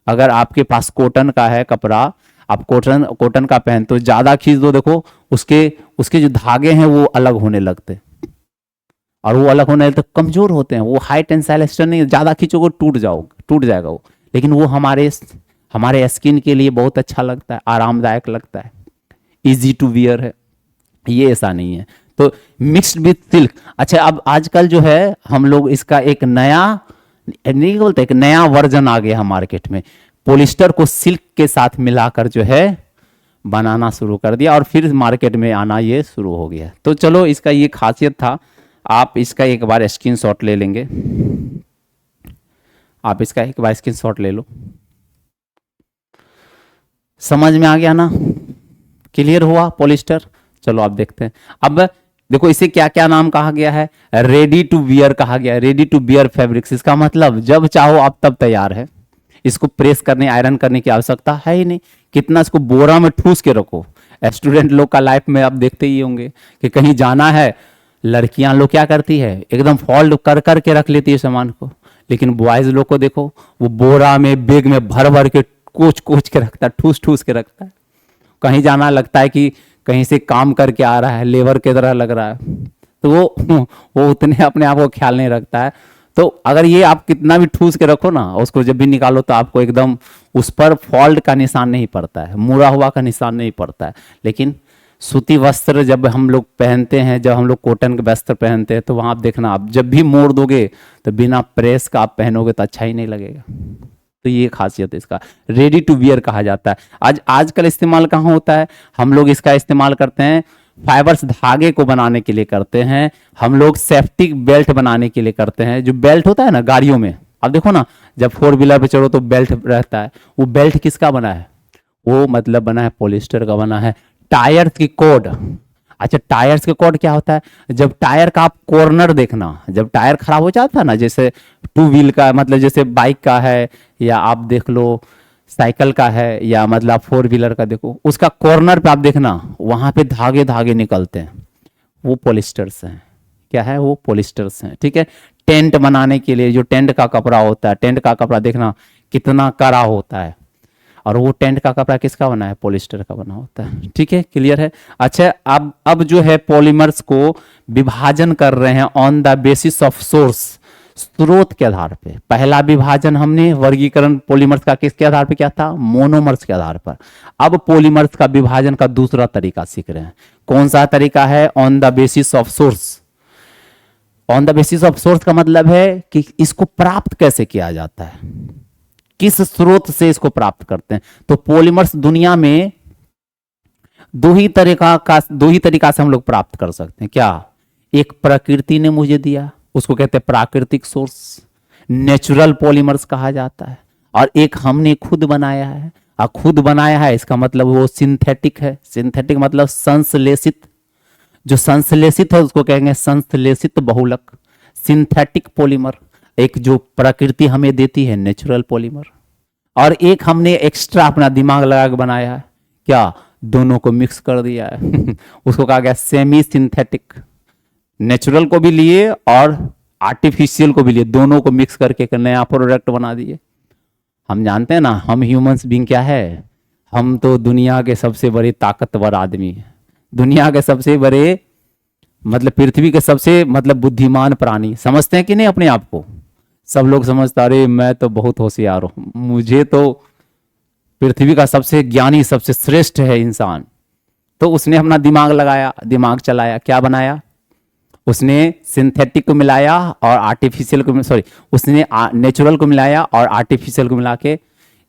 अगर आपके पास कॉटन का है कपड़ा, आप कॉटन का पहन तो ज्यादा खींच दो, देखो उसके जो धागे हैं वो अलग होने लगते, और वो अलग होने लगते कमजोर होते हैं। वो हाई टेंसाइल स्ट्रेंथ नहीं, ज्यादा खींचोगे टूट जाएगा वो। लेकिन वो हमारे स्किन के लिए बहुत अच्छा लगता है, आरामदायक लगता है, इजी टू वियर है, ये ऐसा नहीं है। तो मिक्स्ड विथ सिल्क। अच्छा, अब आजकल जो है हम लोग इसका एक नया, नहीं बोलते, एक नया वर्जन आ गया है मार्केट में, पॉलिस्टर को सिल्क के साथ मिलाकर जो है बनाना शुरू कर दिया और फिर मार्केट में आना ये शुरू हो गया। तो चलो, इसका ये खासियत था। आप इसका एक बार स्क्रीनशॉट ले लेंगे, आप इसका एक बार स्क्रीनशॉट ले लो। समझ में आ गया ना, क्लियर हुआ पॉलिस्टर। चलो आप देखते हैं। अब देखो इसे क्या क्या नाम कहा गया है, रेडी टू वियर कहा गया है, रेडी टू वियर फैब्रिक्स। इसका मतलब जब चाहो आप तब तैयार है, इसको प्रेस करने, आयरन करने की आवश्यकता है ही नहीं। कितना इसको बोरा में ठूस के रखो। स्टूडेंट लोग का लाइफ में आप देखते ही होंगे कि कहीं जाना है, लड़कियां लोग क्या करती है, एकदम फोल्ड कर कर के रख लेती है सामान को, लेकिन बॉयज लोग को देखो, वो बोरा में, बैग में भर भर के कोच कोच के रखता है, ठूस ठूस के रखता है। कहीं जाना, लगता है कि कहीं से काम करके आ रहा है, लेबर की तरह लग रहा है, तो वो उतने अपने आप को ख्याल नहीं रखता है। तो अगर ये आप कितना भी ठूस के रखो ना, उसको जब भी निकालो तो आपको एकदम उस पर फॉल्ट का निशान नहीं पड़ता है, मुड़ा हुआ का निशान नहीं पड़ता है। लेकिन सूती वस्त्र जब हम लोग पहनते हैं, जब हम लोग कॉटन के वस्त्र पहनते हैं, तो वहाँ आप देखना, आप जब भी मोड़ दोगे तो बिना प्रेस का आप पहनोगे तो अच्छा ही नहीं लगेगा। तो ये खासियत है इसका, रेडी टू वियर कहा जाता है। आजकल इस्तेमाल कहाँ होता है, हम लोग इसका इस्तेमाल करते हैं फाइबर्स, धागे को बनाने के लिए करते हैं, हम लोग सेफ्टी बेल्ट बनाने के लिए करते हैं। जो बेल्ट होता है ना गाड़ियों में, अब देखो ना, जब 4 व्हीलर पे चढ़ो तो बेल्ट रहता है, वो बेल्ट किसका बना है, वो मतलब बना है पॉलिस्टर का बना है। टायर की कोड, अच्छा टायर्स के कोड क्या होता है, जब टायर का आप कॉर्नर देखना, जब टायर खराब हो जाता है ना, जैसे 2 व्हील का, मतलब जैसे बाइक का है, या आप देख लो साइकिल का है, या मतलब 4 व्हीलर का देखो, उसका कॉर्नर पे आप देखना, वहां पे धागे धागे निकलते हैं, वो पॉलिस्टर्स हैं। क्या है, वो पॉलिस्टर्स हैं। ठीक है, टेंट बनाने के लिए जो टेंट का कपड़ा होता है, टेंट का कपड़ा देखना कितना कड़ा होता है, और वो टेंट का कपड़ा किसका बना है, पॉलिस्टर का बना होता है। ठीक है, क्लियर है। अच्छा, अब जो है पॉलीमर्स को विभाजन कर रहे हैं on the basis of source, स्रोत के आधार पे। पहला विभाजन हमने वर्गीकरण पॉलीमर्स का किसके आधार पे किया था, मोनोमर्स के आधार पर। अब पॉलीमर्स का विभाजन का दूसरा तरीका सीख रहे हैं। कौन सा तरीका है, on the basis of source. On the basis of source का मतलब है कि इसको प्राप्त कैसे किया जाता है, किस स्रोत से इसको प्राप्त करते हैं। तो पॉलीमर्स दुनिया में दो ही तरीका से हम लोग प्राप्त कर सकते हैं। क्या, एक प्रकृति ने मुझे दिया, उसको कहते हैं प्राकृतिक सोर्स, नेचुरल पॉलीमर्स कहा जाता है, और एक हमने खुद बनाया है। और खुद बनाया है इसका मतलब वो सिंथेटिक है। सिंथेटिक मतलब संश्लेषित, जो संश्लेषित है उसको कहेंगे संश्लेषित बहुलक, सिंथेटिक पॉलीमर। एक जो प्रकृति हमें देती है नेचुरल पॉलीमर, और एक हमने एक्स्ट्रा अपना दिमाग लगा के बनाया है। क्या, दोनों को मिक्स कर दिया है उसको कहा गया सेमी सिंथेटिक। नेचुरल को भी लिए और आर्टिफिशियल को भी लिए, दोनों को मिक्स करके एक नया प्रोडक्ट बना दिए। हम जानते हैं ना, हम ह्यूमंस बीइंग क्या है, हम तो दुनिया के सबसे बड़े ताकतवर आदमी हैं, दुनिया के सबसे बड़े, मतलब पृथ्वी के सबसे मतलब बुद्धिमान प्राणी। समझते हैं कि नहीं अपने आप को, सब लोग समझते, अरे मैं तो बहुत होशियार हूं, मुझे तो पृथ्वी का सबसे ज्ञानी, सबसे श्रेष्ठ है इंसान। तो उसने अपना दिमाग लगाया, दिमाग चलाया, क्या बनाया, उसने सिंथेटिक को मिलाया और आर्टिफिशियल को, उसने नेचुरल को मिलाया और आर्टिफिशियल को मिला के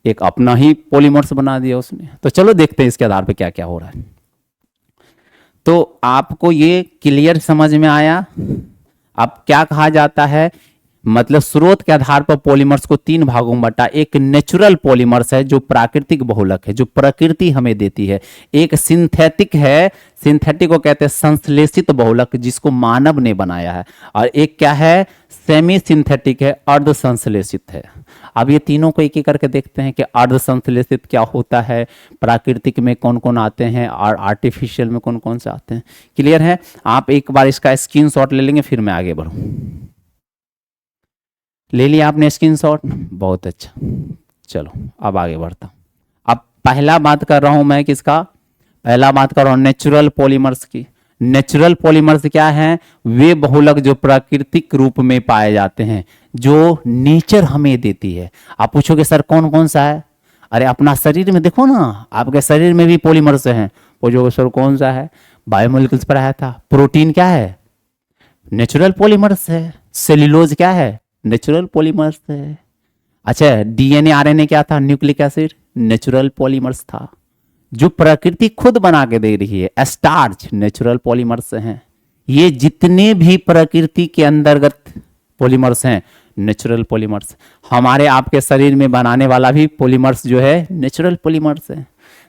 एक अपना ही पॉलीमर्स बना दिया उसने। तो चलो देखते हैं इसके आधार पे क्या क्या हो रहा है। तो आपको ये क्लियर समझ में आया। अब क्या कहा जाता है, मतलब स्रोत के आधार पर पॉलीमर्स को 3 भागों में बांटा। एक नेचुरल पॉलीमर्स है जो प्राकृतिक बहुलक है, जो प्रकृति हमें देती है। एक सिंथेटिक है, सिंथेटिक को कहते हैं संश्लेषित बहुलक, जिसको मानव ने बनाया है। और एक क्या है, सेमी सिंथेटिक है, अर्ध संश्लेषित है। अब ये तीनों को एक एक करके देखते हैं कि अर्ध संश्लेषित क्या होता है, प्राकृतिक में कौन कौन आते हैं और आर्टिफिशियल में कौन कौन से आते हैं। क्लियर है। आप एक बार इसका स्क्रीनशॉट ले लेंगे, फिर मैं आगे बढ़ूं। ले लिया आपने स्क्रीनशॉट, बहुत अच्छा। चलो अब आगे बढ़ता हूं। अब पहला बात कर रहा हूं मैं किसका, पहला बात कर रहा हूं नेचुरल पॉलीमर्स की। नेचुरल पॉलीमर्स क्या है, वे बहुलक जो प्राकृतिक रूप में पाए जाते हैं, जो नेचर हमें देती है। आप पूछोगे सर कौन कौन सा है, अरे अपना शरीर में देखो ना, आपके शरीर में भी पॉलीमर्स हैं। पोजोसर कौन सा है, बायोमोलिकुल्स पर आया था। प्रोटीन क्या है, नेचुरल पॉलीमर्स है। सेल्यूलोज क्या है, नेचुरल पॉलीमर्स है। अच्छा, डीएनए आरएनए क्या था, न्यूक्लिक एसिड, नेचुरल पॉलीमर्स था। जो प्रकृति खुद बना के दे रही है, स्टार्च, नेचुरल पॉलीमर्स हैं। ये जितने भी प्रकृति के अंतर्गत पॉलीमर्स हैं, नेचुरल पॉलीमर्स। हमारे आपके शरीर में बनाने वाला भी पॉलीमर्स जो है नेचुरल पॉलीमर्स है।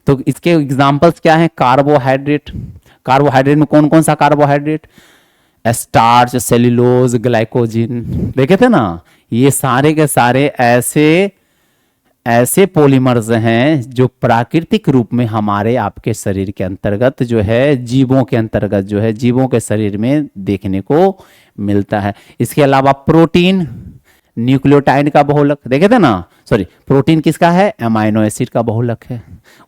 तो इसके एग्जांपल्स क्या हैं, कार्बोहाइड्रेट। कार्बोहाइड्रेट में कौन कौन सा कार्बोहाइड्रेट, स्टार्च, सेल्यूलोज, ग्लाइकोजिन, देखे थे ना। ये सारे के सारे ऐसे पॉलीमर्स हैं जो प्राकृतिक रूप में हमारे आपके शरीर के अंतर्गत जो है, जीवों के अंतर्गत जो है, जीवों के शरीर में देखने को मिलता है। इसके अलावा प्रोटीन, न्यूक्लियोटाइड का बहुलक, देखे थे ना। सॉरी, प्रोटीन किसका है, अमाइनो एसिड का बहुलक है।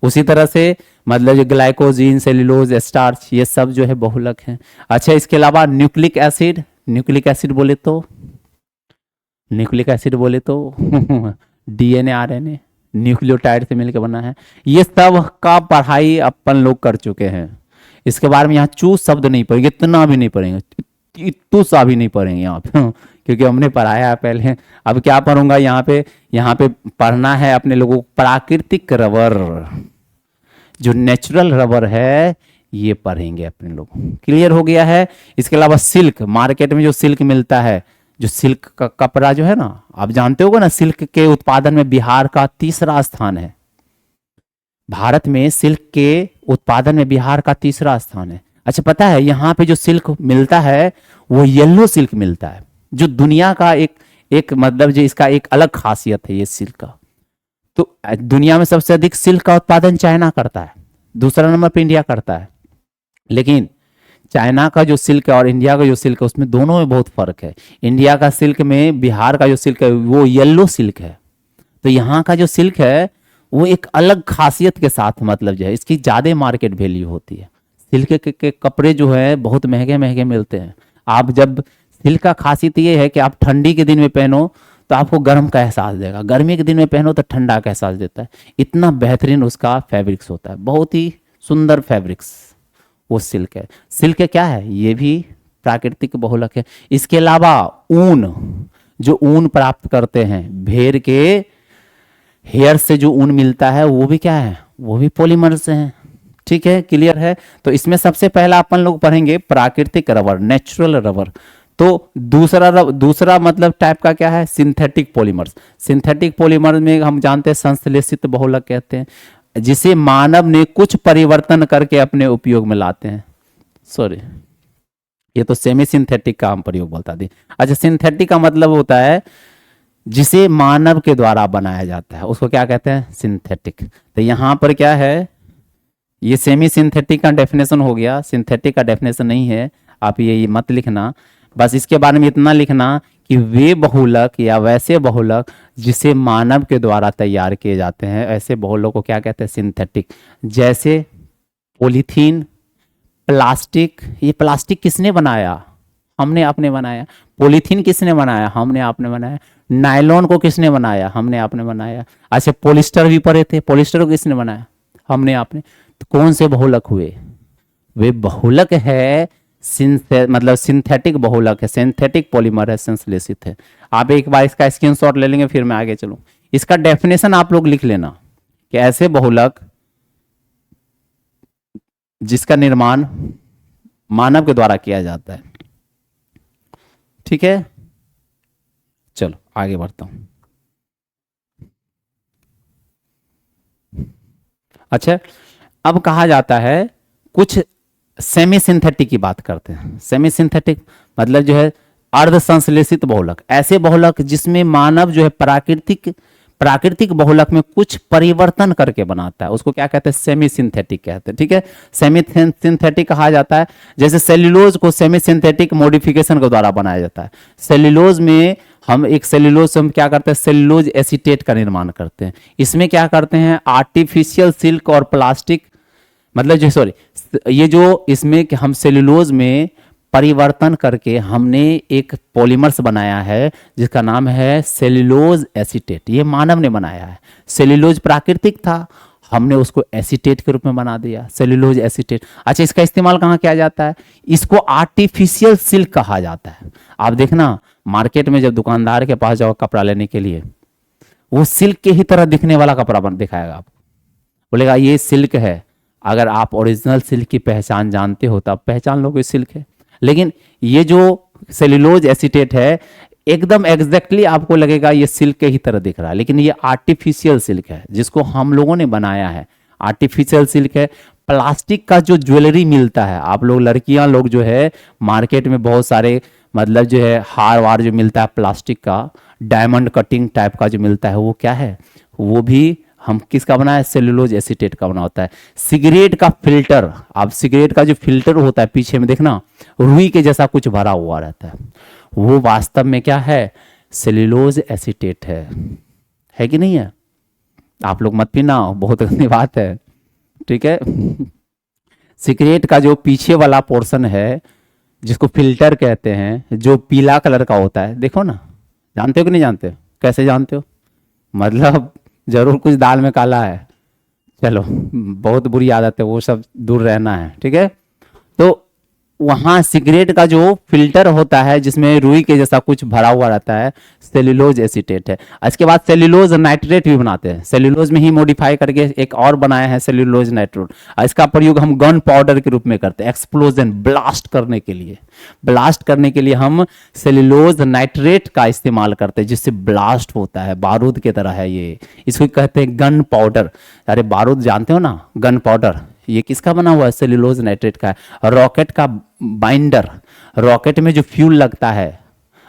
उसी तरह से मतलब जो ग्लाइकोजिन, सेल्यूलोज, स्टार्च, ये सब जो है बहुलक है। अच्छा, इसके अलावा न्यूक्लिक एसिड, न्यूक्लिक एसिड बोले तो डीएनए आरएनए न्यूक्लियोटाइड से मिलकर बना है। ये सब का पढ़ाई अपन लोग कर चुके हैं। इसके बारे में यहाँ चूस शब्द नहीं पढ़ेंगे, इतना भी नहीं पढ़ेंगे, इतू सा भी नहीं पढ़ेंगे यहाँ पे क्योंकि हमने पढ़ाया है पहले। अब क्या पढ़ूंगा यहाँ पे पढ़ना है अपने लोगों को प्राकृतिक रबर, जो नेचुरल रबर है ये पढ़ेंगे अपने लोग। क्लियर हो गया है। इसके अलावा सिल्क, मार्केट में जो सिल्क मिलता है, जो सिल्क का कपड़ा जो है ना, आप जानते होगा ना, सिल्क के उत्पादन में बिहार का 3रा स्थान है। भारत में सिल्क के उत्पादन में बिहार का 3रा स्थान है। अच्छा, पता है यहाँ पे जो सिल्क मिलता है वो येलो सिल्क मिलता है, जो दुनिया का एक मतलब जो इसका एक अलग खासियत है ये सिल्क का। तो दुनिया में सबसे अधिक सिल्क का उत्पादन चाइना करता है, दूसरा नंबर पे इंडिया करता है। लेकिन चाइना का जो सिल्क है और इंडिया का जो सिल्क है उसमें दोनों में बहुत फर्क है। इंडिया का सिल्क में बिहार का जो सिल्क है वो येलो सिल्क है। तो यहाँ का जो सिल्क है वो एक अलग खासियत के साथ मतलब जो है इसकी ज़्यादा मार्केट वैल्यू होती है। सिल्क के कपड़े जो है बहुत महंगे महंगे मिलते हैं। आप जब सिल्क का खासियत ये है कि आप ठंडी के दिन में पहनो तो आपको गर्म का एहसास देगा, गर्मी के दिन में पहनो तो ठंडा का एहसास देता है। इतना बेहतरीन उसका फैब्रिक्स होता है, बहुत ही सुंदर फैब्रिक्स वो सिल्क है। सिल्क क्या है, ये भी प्राकृतिक बहुलक है। इसके अलावा ऊन, जो ऊन प्राप्त करते हैं भेड़ के हेयर से जो ऊन मिलता है वो भी क्या है, वो भी पॉलीमर से है। ठीक है, क्लियर है। तो इसमें सबसे पहला अपन लोग पढ़ेंगे प्राकृतिक रबर, नेचुरल रबर। तो दूसरा मतलब टाइप का क्या है, सिंथेटिक पॉलीमर्स। सिंथेटिक पॉलीमर में हम जानते हैं संश्लेषित बहुलक कहते हैं, जिसे मानव ने कुछ परिवर्तन करके अपने उपयोग में लाते हैं। सॉरी, ये तो सेमी सिंथेटिक का हम प्रयोग बोलता थे। अच्छा, सिंथेटिक का मतलब होता है जिसे मानव के द्वारा बनाया जाता है, उसको क्या कहते हैं, सिंथेटिक। तो यहाँ पर क्या है, ये सेमी सिंथेटिक का डेफिनेशन हो गया, सिंथेटिक का डेफिनेशन नहीं है, आप ये मत लिखना। बस इसके बारे में इतना लिखना कि वे बहुलक या वैसे बहुलक जिसे मानव के द्वारा तैयार किए जाते हैं, ऐसे बहुलक को क्या कहते हैं, सिंथेटिक। जैसे पॉलीथीन, प्लास्टिक। ये प्लास्टिक किसने बनाया, हमने आपने बनाया। पॉलीथीन किसने बनाया, हमने आपने बनाया। नायलॉन को किसने बनाया, हमने आपने बनाया। अच्छा, पॉलिस्टर भी पड़े थे, पॉलिस्टर को किसने बनाया, हमने आपने। तो कौन से बहुलक हुए, वे बहुलक है मतलब सिंथेटिक बहुलक है, सिंथेटिक पॉलीमर है, संश्लेषित है। आप एक बार इसका स्क्रीनशॉट ले लेंगे, फिर मैं आगे चलूं। इसका डेफिनेशन आप लोग लिख लेना कि ऐसे बहुलक जिसका निर्माण मानव के द्वारा किया जाता है। ठीक है, चलो आगे बढ़ता हूं। अच्छा, अब कहा जाता है कुछ सेमी सिंथेटिक की बात करते हैं। सेमी सिंथेटिक मतलब जो है अर्ध संश्लेषित बहुलक, ऐसे बहुलक जिसमें मानव जो है प्राकृतिक बहुलक में कुछ परिवर्तन करके बनाता है, उसको क्या कहते हैं, सेमी सिंथेटिक कहते हैं। ठीक है, सेमी सिंथेटिक कहा जाता है। जैसे सेल्यूलोज को सेमी सिंथेटिक मॉडिफिकेशन के द्वारा बनाया जाता है। सेल्यूलोज में हम क्या करते हैं, सेल्यूलोज एसीटेट का निर्माण करते हैं। इसमें क्या करते हैं, आर्टिफिशियल सिल्क और प्लास्टिक मतलब जो ये जो इसमें कि हम सेल्यूलोज में परिवर्तन करके हमने एक पॉलीमर्स बनाया है जिसका नाम है सेल्यूलोज एसीटेट। ये मानव ने बनाया है। सेल्यूलोज प्राकृतिक था, हमने उसको एसीटेट के रूप में बना दिया, सेल्यूलोज एसीटेट। अच्छा, इसका इस्तेमाल कहाँ किया जाता है? इसको आर्टिफिशियल सिल्क कहा जाता है। आप देखना मार्केट में जब दुकानदार के पास जाओ कपड़ा लेने के लिए, वो सिल्क के ही तरह दिखने वाला कपड़ा दिखाएगा आपको, बोलेगा ये सिल्क है। अगर आप ओरिजिनल सिल्क की पहचान जानते हो तब पहचान लोगे सिल्क है। लेकिन ये जो सेल्यूलोज एसीटेट है, एकदम एग्जैक्टली आपको लगेगा ये सिल्क के ही तरह दिख रहा है, लेकिन ये आर्टिफिशियल सिल्क है जिसको हम लोगों ने बनाया है। आर्टिफिशियल सिल्क है। प्लास्टिक का जो ज्वेलरी मिलता है, आप लोग लड़कियां लोग जो है मार्केट में बहुत सारे मतलब जो है हार वार जो मिलता है प्लास्टिक का, डायमंड कटिंग टाइप का जो मिलता है, वो क्या है? वो भी हम किसका बना है? सेल्यूलोज एसीटेट का बना होता है। सिगरेट का फिल्टर, आप सिगरेट का जो फिल्टर होता है पीछे में देखना रुई के जैसा कुछ भरा हुआ रहता है, वो वास्तव में क्या है? सेल्यूलोज एसीटेट है कि नहीं है? आप लोग मत पीना, बहुत गंदी बात है, ठीक है। सिगरेट का जो पीछे वाला पोर्शन है जिसको फिल्टर कहते हैं, जो पीला कलर का होता है, देखो ना, जानते हो कि नहीं जानते हो? कैसे जानते हो? मतलब जरूर कुछ दाल में काला है। चलो, बहुत बुरी आदत है, वो सब दूर रहना है, ठीक है। तो वहाँ सिगरेट का जो फिल्टर होता है जिसमें रुई के जैसा कुछ भरा हुआ रहता है, सेल्यूलोज एसीटेट है। इसके बाद सेल्यूलोज नाइट्रेट भी बनाते हैं, सेल्यूलोज में ही मॉडिफाई करके एक और बनाया है सेल्यूलोज नाइट्रेट। इसका प्रयोग हम गन पाउडर के रूप में करते हैं, एक्सप्लोजन ब्लास्ट करने के लिए। ब्लास्ट करने के लिए हम सेल्यूलोज नाइट्रेट का इस्तेमाल करते हैं जिससे ब्लास्ट होता है, बारूद की तरह है ये। इसको कहते हैं गन पाउडर। अरे बारूद जानते हो ना, गन पाउडर ये किसका बना हुआ है? सेल्यूलोज नाइट्रेट का है। रॉकेट का बाइंडर, रॉकेट में जो फ्यूल लगता है,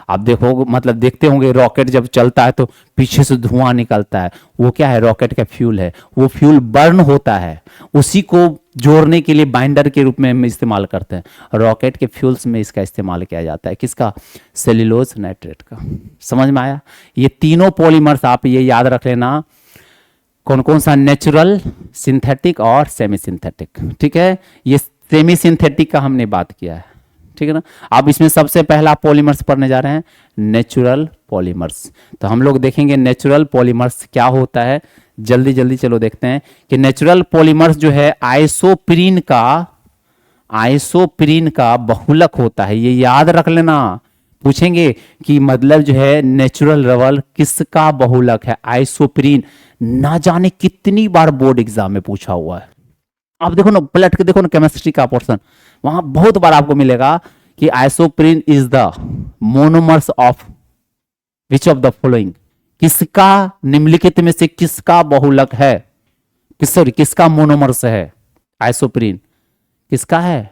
आप देखो मतलब देखते होंगे रॉकेट जब चलता है तो पीछे से धुआं निकलता है, वो क्या है? रॉकेट का फ्यूल है। वो फ्यूल बर्न होता है, उसी को जोड़ने के लिए बाइंडर के रूप में हम इस्तेमाल करते हैं। रॉकेट के फ्यूल्स में इसका इस्तेमाल किया जाता है, किसका? सेल्यूलोज नाइट्रेट का। समझ में आया? ये तीनों पॉलीमर्स आप ये याद रख लेना, कौन कौन सा? नेचुरल, सिंथेटिक और सेमी सिंथेटिक, ठीक है। ये सेमी सिंथेटिक का हमने बात किया है, ठीक है ना। अब इसमें सबसे पहला पॉलीमर्स पढ़ने जा रहे हैं, नेचुरल पॉलीमर्स। तो हम लोग देखेंगे नेचुरल पॉलीमर्स क्या होता है। जल्दी जल्दी चलो देखते हैं कि नेचुरल पॉलीमर्स जो है आइसोप्रीन का बहुलक होता है। ये याद रख लेना, पूछेंगे कि मतलब जो है नेचुरल रबर किसका बहुलक है? आइसोप्रीन। ना जाने कितनी बार बोर्ड एग्जाम में पूछा हुआ है। आप देखो ना, पलट के देखो ना केमिस्ट्री का पोर्शन, वहां बहुत बार आपको मिलेगा कि isoprene is the monomers of which of the following. किसका, निम्नलिखित में से किसका बहुलक है? किसका मोनोमर्स है? आइसोप्रीन किसका है?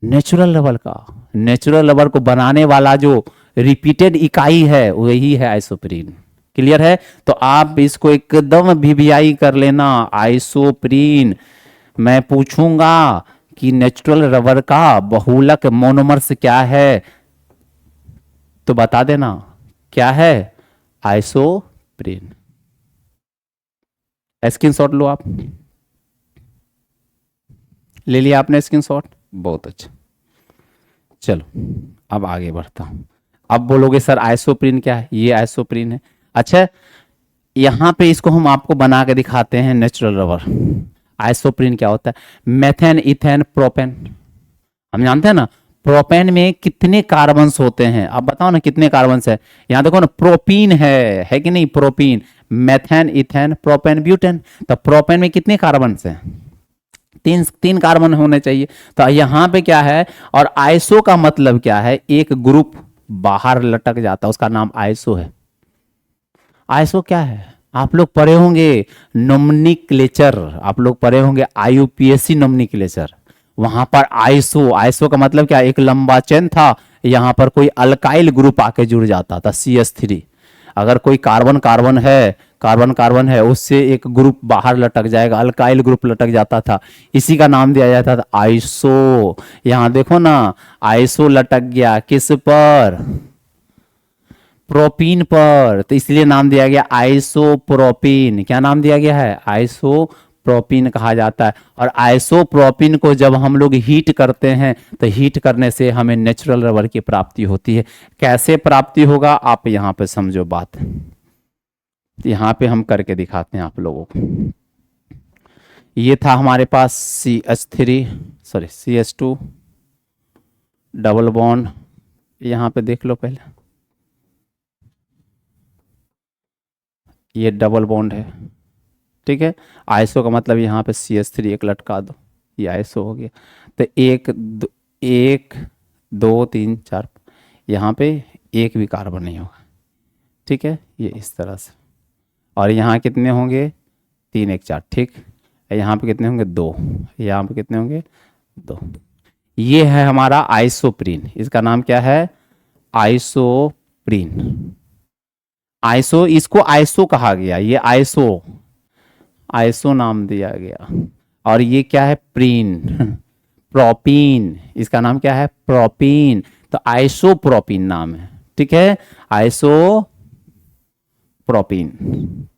नेचुरल रबर का। नेचुरल रबर को बनाने वाला जो रिपीटेड इकाई है वही है आइसोप्रीन। क्लियर है? तो आप इसको एकदम वीवीआई कर लेना, आइसोप्रीन। मैं पूछूंगा कि नेचुरल रबर का बहुलक मोनोमर्स क्या है, तो बता देना क्या है? आइसोप्रीन। स्क्रीनशॉट लो आप। ले लिया आपने स्क्रीनशॉट? बहुत अच्छा। चलो अब आगे बढ़ता हूं। अब बोलोगे सर आइसोप्रीन क्या है? ये आइसोप्रीन है। अच्छा, यहां पे इसको हम आपको बना के दिखाते हैं नेचुरल रबर। आइसोप्रीन क्या होता है? Methane, ethane, propane. हम जानते हैं ना प्रोपेन में कितने कार्बन्स होते हैं? अब बताओ ना कितने कार्बन्स है? यहां देखो ना, प्रोपीन है कि नहीं? Propene, methane, ethane, propane, butane. तो प्रोपेन में कितने कार्बन्स हैं? तीन कार्बन होने चाहिए। तो यहां पे क्या है? और आइसो का मतलब क्या है? एक ग्रुप बाहर लटक जाता है, उसका नाम आइसो है। आइसो क्या है? आप लोग पढ़े होंगे नोमेनक्लेचर, आप लोग पढ़े होंगे आईयूपीएससी नोमेनक्लेचर। वहां पर आइसो का मतलब क्या? एक लंबा चेन था, यहां पर कोई अल्काइल ग्रुप आके जुड़ जाता था, CH3। अगर कोई कार्बन है उससे एक ग्रुप बाहर लटक जाएगा, अल्काइल ग्रुप लटक जाता था, इसी का नाम दिया जाता था आइसो। यहां देखो ना, आइसो लटक गया किस पर? प्रोपीन पर, तो इसलिए नाम दिया गया आइसोप्रोपीन। क्या नाम दिया गया है? आइसोप्रोपीन। प्रोपीन कहा जाता है। और आइसोप्रोपीन को जब हम लोग हीट करते हैं तो हीट करने से हमें नेचुरल रबर की प्राप्ति होती है। कैसे प्राप्ति होगा आप यहाँ पे समझो बात, यहाँ पे हम करके दिखाते हैं आप लोगों को। ये था हमारे पास CH2 डबल बॉन्ड, यहाँ पे देख लो पहले, ये डबल बॉन्ड है, ठीक है। आइसो का मतलब यहाँ पे CH3 एक लटका दो, ये आइसो हो गया। तो एक दो तीन चार, यहाँ पे एक भी कार्बन नहीं होगा, ठीक है, ये इस तरह से। और यहाँ कितने होंगे, 3 1 4, ठीक। यहाँ पे कितने होंगे, 2, यहाँ पे कितने होंगे, 2। ये है हमारा आइसोप्रीन, इसका नाम क्या है, आइसोप्रीन। आइसो, इसको आइसो कहा गया, ये आइसो नाम दिया गया। और ये क्या है, प्रीन, प्रोपीन, इसका नाम क्या है, प्रोपीन। तो आइसोप्रोपीन नाम है, ठीक है, आइसोप्रोपीन,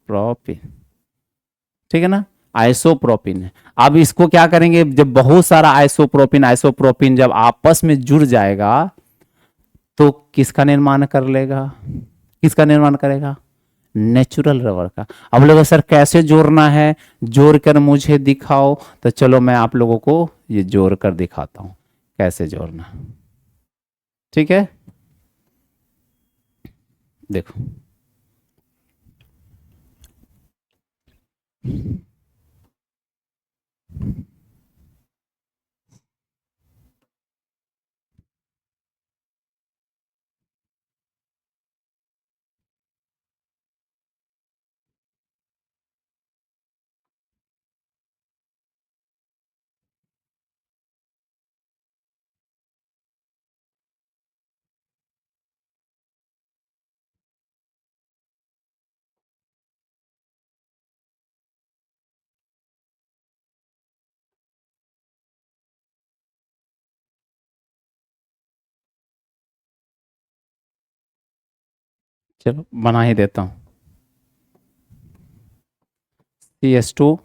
प्रोपीन, ठीक है ना, आइसोप्रोपीन है। अब इसको क्या करेंगे, जब बहुत सारा आइसोप्रोपीन जब आपस में जुड़ जाएगा तो किसका निर्माण कर लेगा, किसका निर्माण करेगा, नेचुरल रबर का। अब लोग सर कैसे जोड़ना है, जोड़ कर मुझे दिखाओ। तो चलो मैं आप लोगों को ये जोड़ कर दिखाता हूं कैसे जोड़ना, ठीक है। देखो चलो बना ही देता हूँ। CH2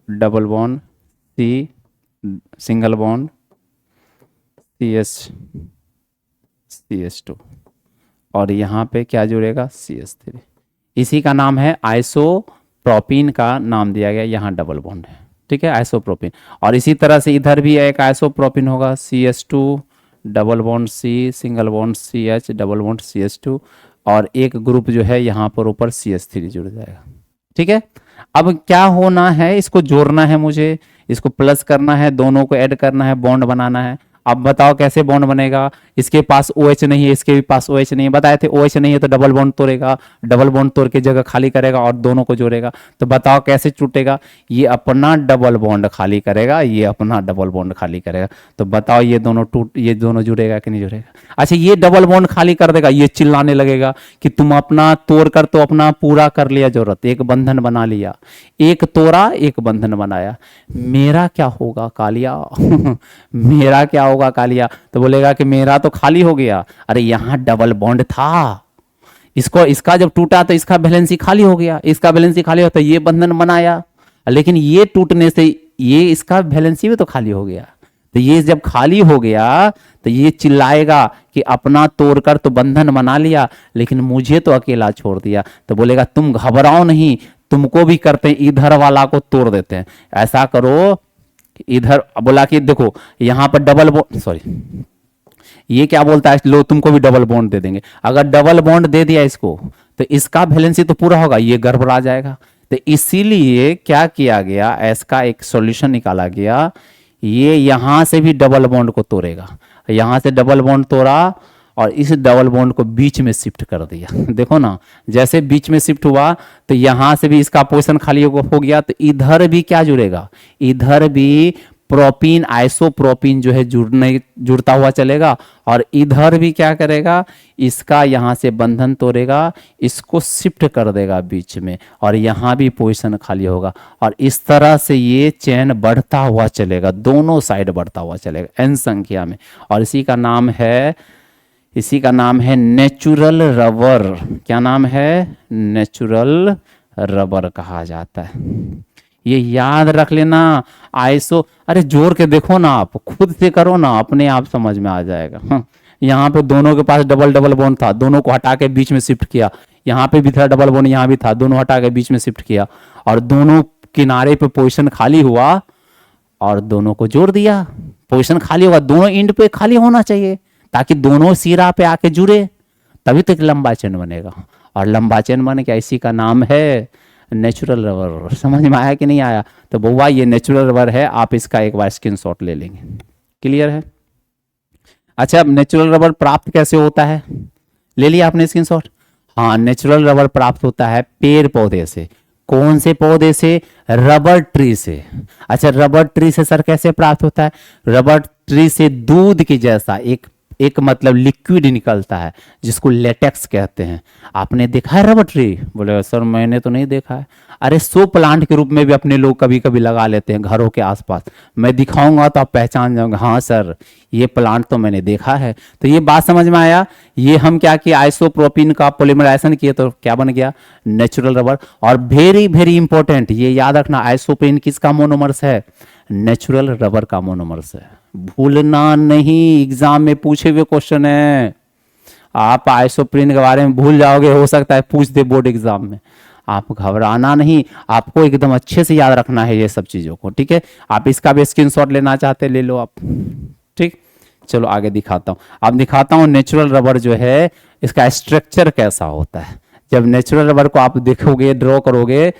double bond, C single bond, CH2 और यहाँ पे क्या जुड़ेगा, CH3। इसी का नाम है आइसोप्रोपीन, का नाम दिया गया, यहाँ डबल बॉन्ड है, ठीक है, आइसोप्रोपीन। और इसी तरह से इधर भी एक आइसोप्रोपीन होगा, CH2 double bond, C single bond, CH double bond, CH2 और एक ग्रुप जो है यहाँ पर ऊपर CH3 जुड़ जाएगा, ठीक है। अब क्या होना है, इसको जोड़ना है मुझे, इसको प्लस करना है, दोनों को ऐड करना है, बॉन्ड बनाना है। अब बताओ कैसे बॉन्ड बनेगा, इसके पास OH नहीं है, इसके भी पास OH नहीं है, बताए थे OH नहीं है तो डबल बॉन्ड तोड़ेगा, डबल बॉन्ड तोड़ के जगह खाली करेगा और दोनों को जोड़ेगा। तो बताओ कैसे टूटेगा, ये अपना डबल बॉन्ड खाली करेगा, ये अपना डबल बॉन्ड खाली करेगा। तो बताओ ये दोनों ये दोनों जुड़ेगा कि नहीं जुड़ेगा। अच्छा ये डबल बॉन्ड खाली कर देगा, ये चिल्लाने लगेगा कि तुम अपना तोड़ कर तो अपना पूरा कर लिया जरूरत, एक बंधन बना लिया, एक तोड़ा एक बंधन बनाया, मेरा क्या होगा कालिया मेरा क्या होगा कालिया। तो बोलेगा कि मेरा तो खाली हो गया, अरे यहाँ डबल बॉन्ड था, इसको इसका जब टूटा तो इसका बैलेंसी खाली हो गया, इसका बैलेंसी खाली होता तो ये बंधन बनाया, लेकिन ये टूटने से ये इसका बैलेंसी भी तो खाली हो गया। तो ये जब खाली हो गया तो ये चिल्लाएगा कि अपना तोड़कर तो बंधन बना लिया लेकिन मुझे तो अकेला छोड़ दिया। तो बोलेगा तुम घबराओ नहीं, तुमको भी करते हैं, इधर वाला को तोड़ देते हैं, ऐसा करो इधर। बोला कि देखो यहाँ पर डबल बॉन्ड, सॉरी ये क्या बोलता है, लो तुमको भी डबल बॉन्ड दे देंगे। अगर डबल बॉन्ड दे दिया इसको तो इसका बैलेंसी तो पूरा होगा, ये गड़बड़ा जाएगा। तो इसीलिए क्या किया गया, इसका एक सॉल्यूशन निकाला गया, ये यहां से भी डबल बॉन्ड को तोड़ेगा, यहां से डबल बॉन्ड तोड़ा और इस डबल बॉन्ड को बीच में शिफ्ट कर दिया देखो ना, जैसे बीच में शिफ्ट हुआ तो यहां से भी इसका पोजीशन खाली हो गया, तो इधर भी क्या जुड़ेगा, इधर भी प्रोपीन, आइसोप्रोपीन जो है जुड़ता हुआ चलेगा और इधर भी क्या करेगा, इसका यहाँ से बंधन तोड़ेगा, इसको शिफ्ट कर देगा बीच में और यहाँ भी पोजीशन खाली होगा और इस तरह से ये चेन बढ़ता हुआ चलेगा, दोनों साइड बढ़ता हुआ चलेगा n संख्या में। और इसी का नाम है नेचुरल रबर। क्या नाम है, नेचुरल रबर कहा जाता है। ये याद रख लेना। आइसो, अरे जोर के देखो ना, आप खुद से करो ना, अपने आप समझ में आ जाएगा। यहाँ पे दोनों के पास डबल डबल बॉन्ड था, दोनों को हटा के बीच में शिफ्ट किया। यहाँ पे भी था डबल बॉन्ड, यहाँ भी था, दोनों हटा के बीच में शिफ्ट किया, और दोनों किनारे पे पोजीशन खाली हुआ और दोनों को जोड़ दिया। पोजीशन खाली होगा, दोनों एंड पे खाली होना चाहिए ताकि दोनों सिरा पे आके जुड़े, तभी तो एक लंबा चेन बनेगा। और लंबा चेन बने क्या, इसी का नाम है नेचुरल रबर। समझ में आया कि नहीं आया? तो बउआ ये नेचुरल रबर है, आप इसका एक बार स्क्रीनशॉट ले लेंगे। क्लियर है? अच्छा, अब नेचुरल रबर प्राप्त कैसे होता है, ले लिया आपने स्क्रीनशॉट? हाँ, नेचुरल रबर प्राप्त होता है पेड़ पौधे से। कौन से पौधे से? रबर ट्री से। अच्छा, रबर ट्री से सर कैसे प्राप्त होता है? रबर ट्री से दूध के जैसा एक मतलब लिक्विड निकलता है जिसको लेटेक्स कहते हैं। आपने देखा है रबर ट्री? बोले सर मैंने तो नहीं देखा है। अरे सो प्लांट के रूप में भी अपने लोग कभी कभी लगा लेते हैं घरों के आसपास। मैं दिखाऊंगा तो आप पहचान जाओगे, हाँ सर ये प्लांट तो मैंने देखा है। तो ये बात समझ में आया? ये हम क्या किए, आइसोप्रोपिन का पॉलीमराइजेशन किए तो क्या बन गया, नेचुरल रबर। और वेरी वेरी इंपॉर्टेंट, ये याद रखना, आइसोप्रोपिन किसका मोनोमर्स है? नेचुरल रबर का मोनोमर्स है। भूलना नहीं, एग्जाम में पूछे हुए क्वेश्चन है। आप आइसोप्रीन के बारे में भूल जाओगे, हो सकता है पूछ दे बोर्ड एग्जाम में। आप घबराना नहीं, आपको एकदम अच्छे से याद रखना है ये सब चीजों को, ठीक है? आप इसका भी स्क्रीनशॉट लेना चाहते ले लो आप, ठीक? चलो आगे दिखाता हूँ। अब दिखाता हूँ नेचुरल रबर जो है इसका स्ट्रक्चर कैसा होता है। जब नेचुरल रबर को आप देखोगे, ड्रॉ करोगे,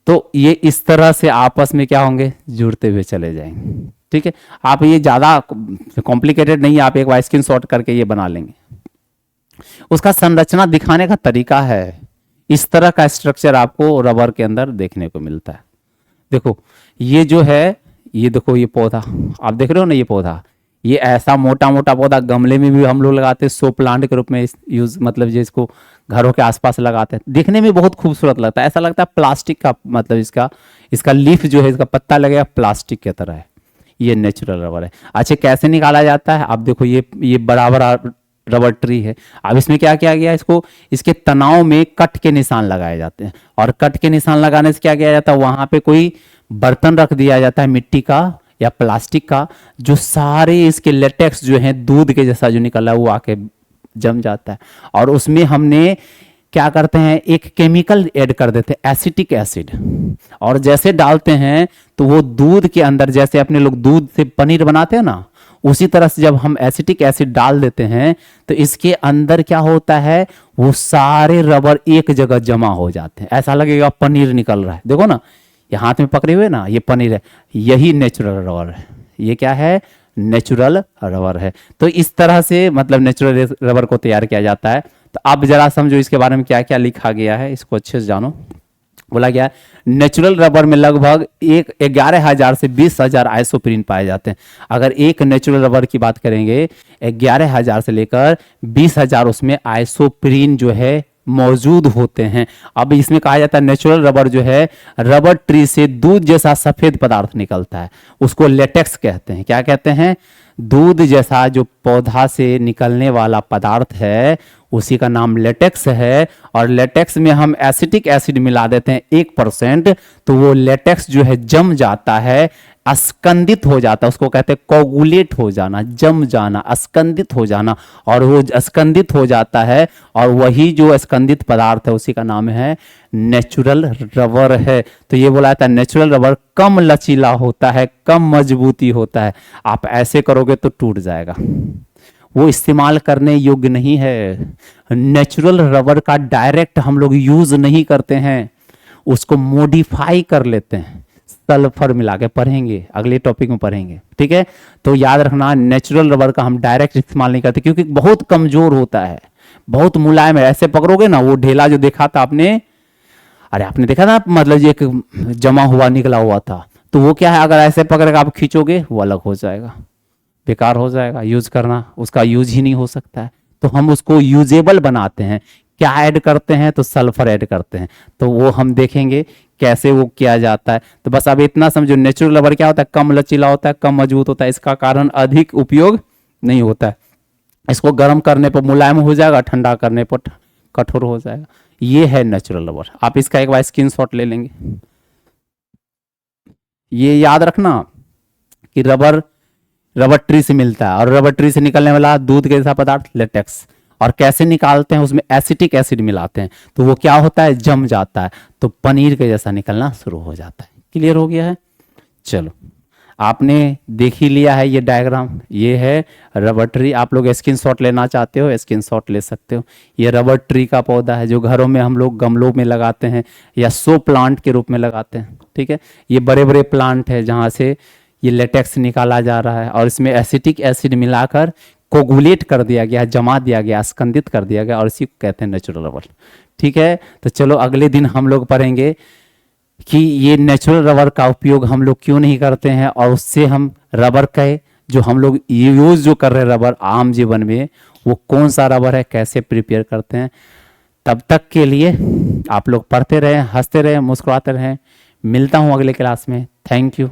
तो ये इस तरह से आपस में क्या होंगे, जुड़ते हुए चले जाएंगे, ठीक है? आप ये ज्यादा कॉम्प्लिकेटेड नहीं है, आप एक बार स्क्रीनशॉट करके ये बना लेंगे। उसका संरचना दिखाने का तरीका है, इस तरह का स्ट्रक्चर आपको रबर के अंदर देखने को मिलता है। देखो ये जो है, ये देखो ये पौधा आप देख रहे हो ना, ये पौधा, ये ऐसा मोटा मोटा पौधा गमले में भी हम लोग लगाते हैं, शो प्लांट के रूप में यूज, मतलब जिसको घरों के आसपास लगाते हैं। दिखने में बहुत खूबसूरत लगता है, ऐसा लगता है प्लास्टिक का, मतलब इसका लीफ जो है, इसका पत्ता लगेगा प्लास्टिक की तरह है। ये नेचुरल रबर है। अच्छा कैसे निकाला जाता है? आप देखो ये बराबर रबर ट्री है। अब इसमें क्या किया गया, इसको इसके तनाव में कट के निशान लगाए जाते हैं, और कट के निशान लगाने से क्या किया जाता है, वहां पे कोई बर्तन रख दिया जाता है मिट्टी का या प्लास्टिक का, जो सारे इसके लेटेक्स जो है दूध के जैसा जो निकला है वो आके जम जाता है। और उसमें हमने क्या करते हैं, एक केमिकल ऐड कर देते हैं, एसिटिक एसिड, और जैसे डालते हैं तो वो दूध के अंदर, जैसे अपने लोग दूध से पनीर बनाते हैं ना, उसी तरह से जब हम एसिटिक एसिड डाल देते हैं तो इसके अंदर क्या होता है, वो सारे रबर एक जगह जमा हो जाते हैं। ऐसा लगेगा पनीर निकल रहा है। देखो ना, ये हाथ में पकड़े हुए ना, ये पनीर है, यही नेचुरल रबर है। ये क्या है, नेचुरल रबर है। तो इस तरह से मतलब नेचुरल रबर को तैयार किया जाता है। तो अब जरा समझो इसके बारे में क्या क्या लिखा गया है, इसको अच्छे से जानो। बोला गया नेचुरल रबर में लगभग 11,000 से 20,000 आइसोप्रीन पाए जाते हैं। अगर एक नेचुरल रबर की बात करेंगे, 11,000 से लेकर 20,000 उसमें आइसोप्रीन जो है मौजूद होते हैं। अब इसमें कहा जाता है नेचुरल रबर जो है, रबर ट्री से दूध जैसा सफेद पदार्थ निकलता है, उसको लेटेक्स कहते हैं। क्या कहते हैं? दूध जैसा जो पौधा से निकलने वाला पदार्थ है उसी का नाम लेटेक्स है। और लेटेक्स में हम एसिटिक एसिड मिला देते हैं 1%, तो वो लेटेक्स जो है जम जाता है, अस्कंदित हो जाता है, उसको कहते हैं कोगुलेट हो जाना, जम जाना, अस्कंदित हो जाना। और वो अस्कंदित हो जाता है, और वही जो अस्कंदित पदार्थ है उसी का नाम है नेचुरल रबर है। तो ये बोला जाता है नेचुरल रबर कम लचीला होता है, कम मजबूती होता है। आप ऐसे करोगे तो टूट जाएगा, वो इस्तेमाल करने योग्य नहीं है। नेचुरल रबर का डायरेक्ट हम लोग यूज नहीं करते हैं, उसको मॉडिफाई कर लेते हैं, सल्फर मिला के, पढ़ेंगे अगले टॉपिक में पढ़ेंगे, ठीक है? तो याद रखना नेचुरल रबर का हम डायरेक्ट इस्तेमाल नहीं करते, क्योंकि बहुत कमजोर होता है, बहुत मुलायम है। ऐसे पकड़ोगे ना, वो ढेला जो देखा था आपने, अरे आपने देखा था मतलब एक जमा हुआ निकला हुआ था, तो वो क्या है, अगर ऐसे पकड़ के आप खींचोगे वो अलग हो जाएगा, बेकार हो जाएगा, यूज करना, उसका यूज ही नहीं हो सकता है। तो हम उसको यूजेबल बनाते हैं। क्या ऐड करते हैं? तो सल्फर ऐड करते हैं। तो वो हम देखेंगे कैसे वो किया जाता है। तो बस अब इतना समझो, नेचुरल रबर क्या होता है, कम लचीला होता है, कम मजबूत होता है, इसका कारण अधिक उपयोग नहीं होता है। इसको गर्म करने पर मुलायम हो जाएगा, ठंडा करने पर कठोर हो जाएगा। ये है नेचुरल रबर। आप इसका एक बार स्क्रीनशॉट ले लेंगे। ये याद रखना कि रबर रबर ट्री से मिलता है, और रबर ट्री से निकलने वाला दूध के जैसा पदार्थ लेटेक्स। और कैसे निकालते हैं, उसमें एसिटिक एसिड मिलाते हैं, तो वो क्या होता है, जम जाता है, तो पनीर के जैसा निकलना शुरू हो जाता है। क्लियर हो गया है? चलो, आपने देख ही लिया है ये डायग्राम, ये है रबर ट्री। आप लोग स्क्रीनशॉट लेना चाहते हो, स्क्रीनशॉट ले सकते हो। ये रबर ट्री का पौधा है जो घरों में हम लोग गमलों में लगाते हैं या शो प्लांट के रूप में लगाते हैं। ठीक है, ये बड़े बड़े प्लांट है जहाँ से ये लेटेक्स निकाला जा रहा है, और इसमें एसिटिक एसिड मिलाकर कोगुलेट कर दिया गया, जमा दिया गया, स्कंदित कर दिया गया, और इसी को कहते हैं नेचुरल रबर। ठीक है, तो चलो अगले दिन हम लोग पढ़ेंगे कि ये नेचुरल रबर का उपयोग हम लोग क्यों नहीं करते हैं, और उससे हम रबर का जो हम लोग यूज जो कर रहे हैं रबर आम जीवन में, वो कौन सा रबर है, कैसे प्रिपेयर करते हैं। तब तक के लिए आप लोग पढ़ते रहें, हंसते रहें, मुस्कुराते रहें। मिलता हूँ अगले क्लास में। Thank you.